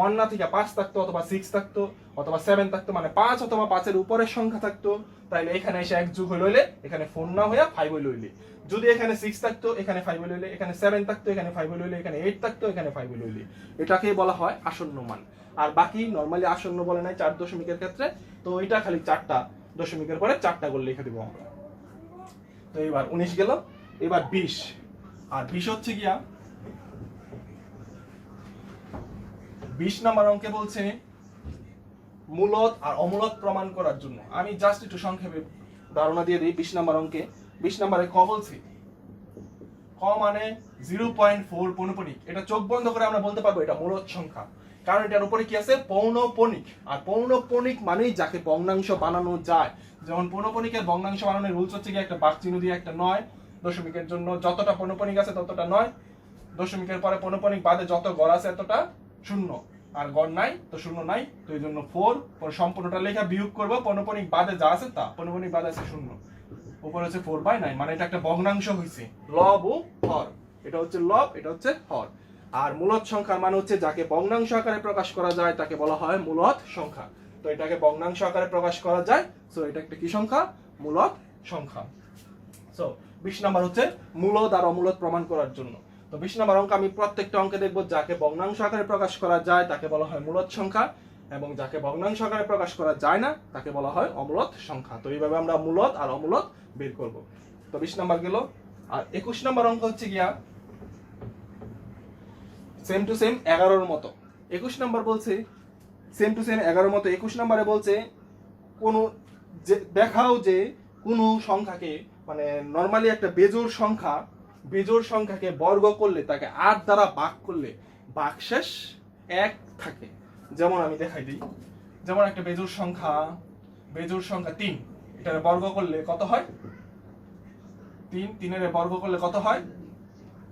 1 না থেকে 5 থাকতো, অথবা 6 থাকতো, অথবা 7 থাকতো, মানে 5 অথবা 5 এর উপরের সংখ্যা থাকতো, তাহলে এখানে এসে 1 যোগ হইলে এখানে 4 না হইয়া 5 হইলে। যদি এখানে 6 থাকতো, এখানে 5 হইলে, এখানে 7 থাকতো, এখানে 5 হইলে, এখানে 8 থাকতো, এখানে 5 হইলে। এটাকেই বলা হয় আসন্ন মান। আর বাকি নরমালি আসন্ন বলে নাই 4 দশমিকের ক্ষেত্রে, তো এটা খালি 4টা দশমিকের পরে 4টা করে লিখে দিব আমরা। তো এবার 19 গেল, এবার 20। আর 20 হচ্ছে গিয়া 20 নাম্বার অঙ্কে বলছে মূলদ আর অমূলদ প্রমাণ করার জন্য। আমি জাস্ট একটু সংক্ষেপে ধারণা দিয়ে দিই। 20 নাম্বার অঙ্কে 20 নাম্বারে ক বলছে, ক মানে 0.4 পৌনপণিক। এটা চোখ বন্ধ করে আমরা বলতে পারবো এটা মূলদ সংখ্যা, কারণ এটার উপরে কি আছে, পৌনপণিক। আর পৌনপণিক মানেই যাকে ভগ্নাংশ বানানো যায়। যেমন পৌনপণিকের ভগ্নাংশ বানানোর রুলস হচ্ছে কি, একটা বাক চিহ্ন দিয়ে একটা 9, দশমিকের জন্য যতটা পৌনপণিক আছে ততটা 9, দশমিকের পরে পৌনপণিক বাদে যত গড় আছে এতটা 0, আর গড় নাই তো 0 নাই, তো এই জন্য 4, পরে সম্পূর্ণটা লেখা বিয়োগ করব, পৌনপণিক বাদে যা আছে তা, পৌনপণিক বাদে আছে 0, উপরে হচ্ছে 4/9, মানে এটা একটা ভগ্নাংশ হইছে। লব ও হর, এটা হচ্ছে লব, এটা হচ্ছে হর। আর মূলদ সংখ্যার মানে হচ্ছে যাকে ভগ্নাংশ আকারে প্রকাশ করা যায় তাকে বলা হয় মূলদ সংখ্যা। তো এটাকে ভগ্নাংশ আকারে প্রকাশ করা যায়, সো এটা একটা কি সংখ্যা, মূলদ সংখ্যা। সো 20 নাম্বার হচ্ছে মূলদ আর অমূলদ প্রমাণ করার জন্য। তো 20 নাম্বার অঙ্ক আমি প্রত্যেকটা অঙ্কে দেখব যাকে ভগ্নাংশ আকারে প্রকাশ করা যায় তাকে বলা হয় মূলদ সংখ্যা, এবং যাকে ভগ্নাংশ আকারে প্রকাশ করা যায় না তাকে বলা হয় অমূলদ সংখ্যা। তো এইভাবে আমরা মূলদ আর অমূলদ বের করব। তো 20 নাম্বার গেল। আর 21 নাম্বার অঙ্ক হচ্ছে গিয়া সেম টু সেম 11-র মতো। 21 নাম্বার বলছে সেম টু সেম 11-র মতো। 21 নাম্বারে বলছে কোন দেখাও যে কোন সংখ্যাকে মানে নরমালি একটা বেজোড় সংখ্যাকে বর্গ করলে তাকে 8 দ্বারা ভাগ করলে ভাগশেষ 1 থাকে। যেমন আমি দেখাই দিই, যেমন একটা বেজোড় সংখ্যা 3, এটার বর্গ করলে কত হয় 3, 3 এর বর্গ করলে কত হয়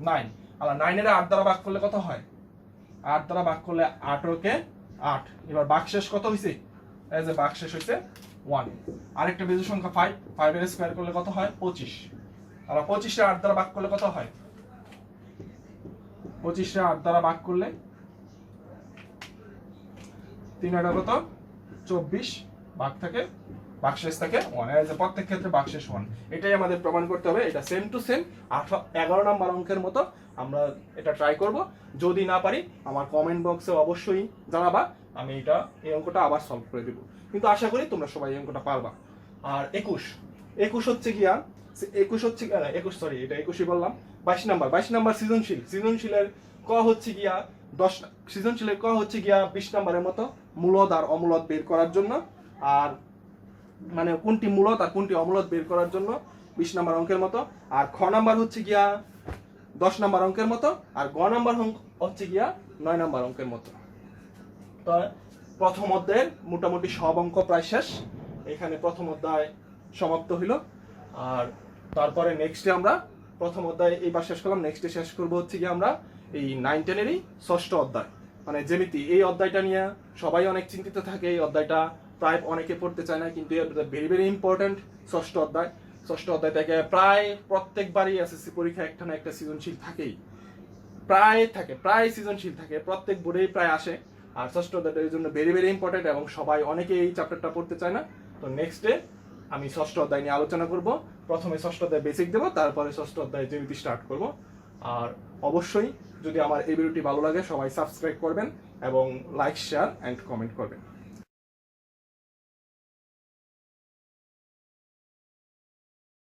9, আর 9 এর 8 দ্বারা ভাগ করলে কত হয় 8 দ্বারা ভাগ করলে 8 কে 8। এবার ভাগশেষ কত হইছে, এই যে ভাগশেষ হইছে 1। আরেকটা বেজোড় সংখ্যা 5 এর স্কয়ার করলে কত হয় 25, আর 25 এর 8 দ্বারা ভাগ করলে কত হয় 25 এর 8 দ্বারা ভাগ করলে 3 8 কত 24, ভাগ থাকে ভাগশেষ থাকে 1। এই যে প্রত্যেক ক্ষেত্রে ভাগশেষ 1, এটাই আমাদের প্রমাণ করতে হবে। এটা সেম টু সেম 11 নাম্বার অঙ্কের মতো। আমরা এটা ট্রাই করব, যদি না পারি আমার কমেন্ট বক্সে অবশ্যই জানাবা, আমি এই অঙ্কটা আবার সলভ করে দেব। কিন্তু আশা করি তোমরা সবাই এই অঙ্কটা পারবা। আর 21 হচ্ছে গিয়া 21 সরি এটা 21ই বললাম। 22 নাম্বার সৃজনশীলের ক হচ্ছে গিয়া 20 নাম্বারের মতো মূলদ আর অমূলদ বের করার জন্য, আর মানে কোনটি মূলদ আর কোনটি অমূলদ বের করার জন্য 20 নাম্বার অঙ্কের মতো। আর খ নাম্বার হচ্ছে গিয়া 10 নাম্বার অঙ্কের মতো, আর গ নাম্বার হচ্ছে গিয়া 9 নাম্বার অঙ্কের মতো। তো প্রথম অধ্যায়ের মোটামুটি সব অঙ্ক প্রায় শেষ, এখানে প্রথম অধ্যায় সমাপ্ত হইল। আর তারপরে নেক্সটে আমরা প্রথম অধ্যায় এইবার শেষ করলাম, নেক্সটে শেষ করবো হচ্ছে গিয়ে আমরা এই 9 10-এরই ষষ্ঠ অধ্যায় মানে জ্যামিতি। এই অধ্যায়টা নিয়ে সবাই অনেক চিন্তিত থাকে, এই অধ্যায়টা প্রায় অনেকে পড়তে চায় না, কিন্তু ভেরি ভেরি ইম্পর্টেন্ট ষষ্ঠ অধ্যায় থেকে প্রায় প্রত্যেকবারই এসএসসি পরীক্ষা একটা না একটা সৃজনশীল থাকেই, প্রায় সৃজনশীল থাকে, প্রত্যেক বোর্ডেই প্রায় আসে। আর ষষ্ঠ অধ্যায়টা এই জন্য ভেরি ভেরি ইম্পর্টেন্ট এবং সবাই অনেকে এই চ্যাপ্টারটা পড়তে চায় না। তো নেক্সটে আমি ষষ্ঠ অধ্যায় নিয়ে আলোচনা করব। প্রথমে ষষ্ঠ অধ্যায় বেসিক দেবো, তারপরে ষষ্ঠ অধ্যায় জ্যামিতি স্টার্ট করব। আর অবশ্যই যদি আমার এই ভিডিওটি ভালো লাগে সবাই সাবস্ক্রাইব করবেন এবং লাইক শেয়ার এন্ড কমেন্ট করবেন।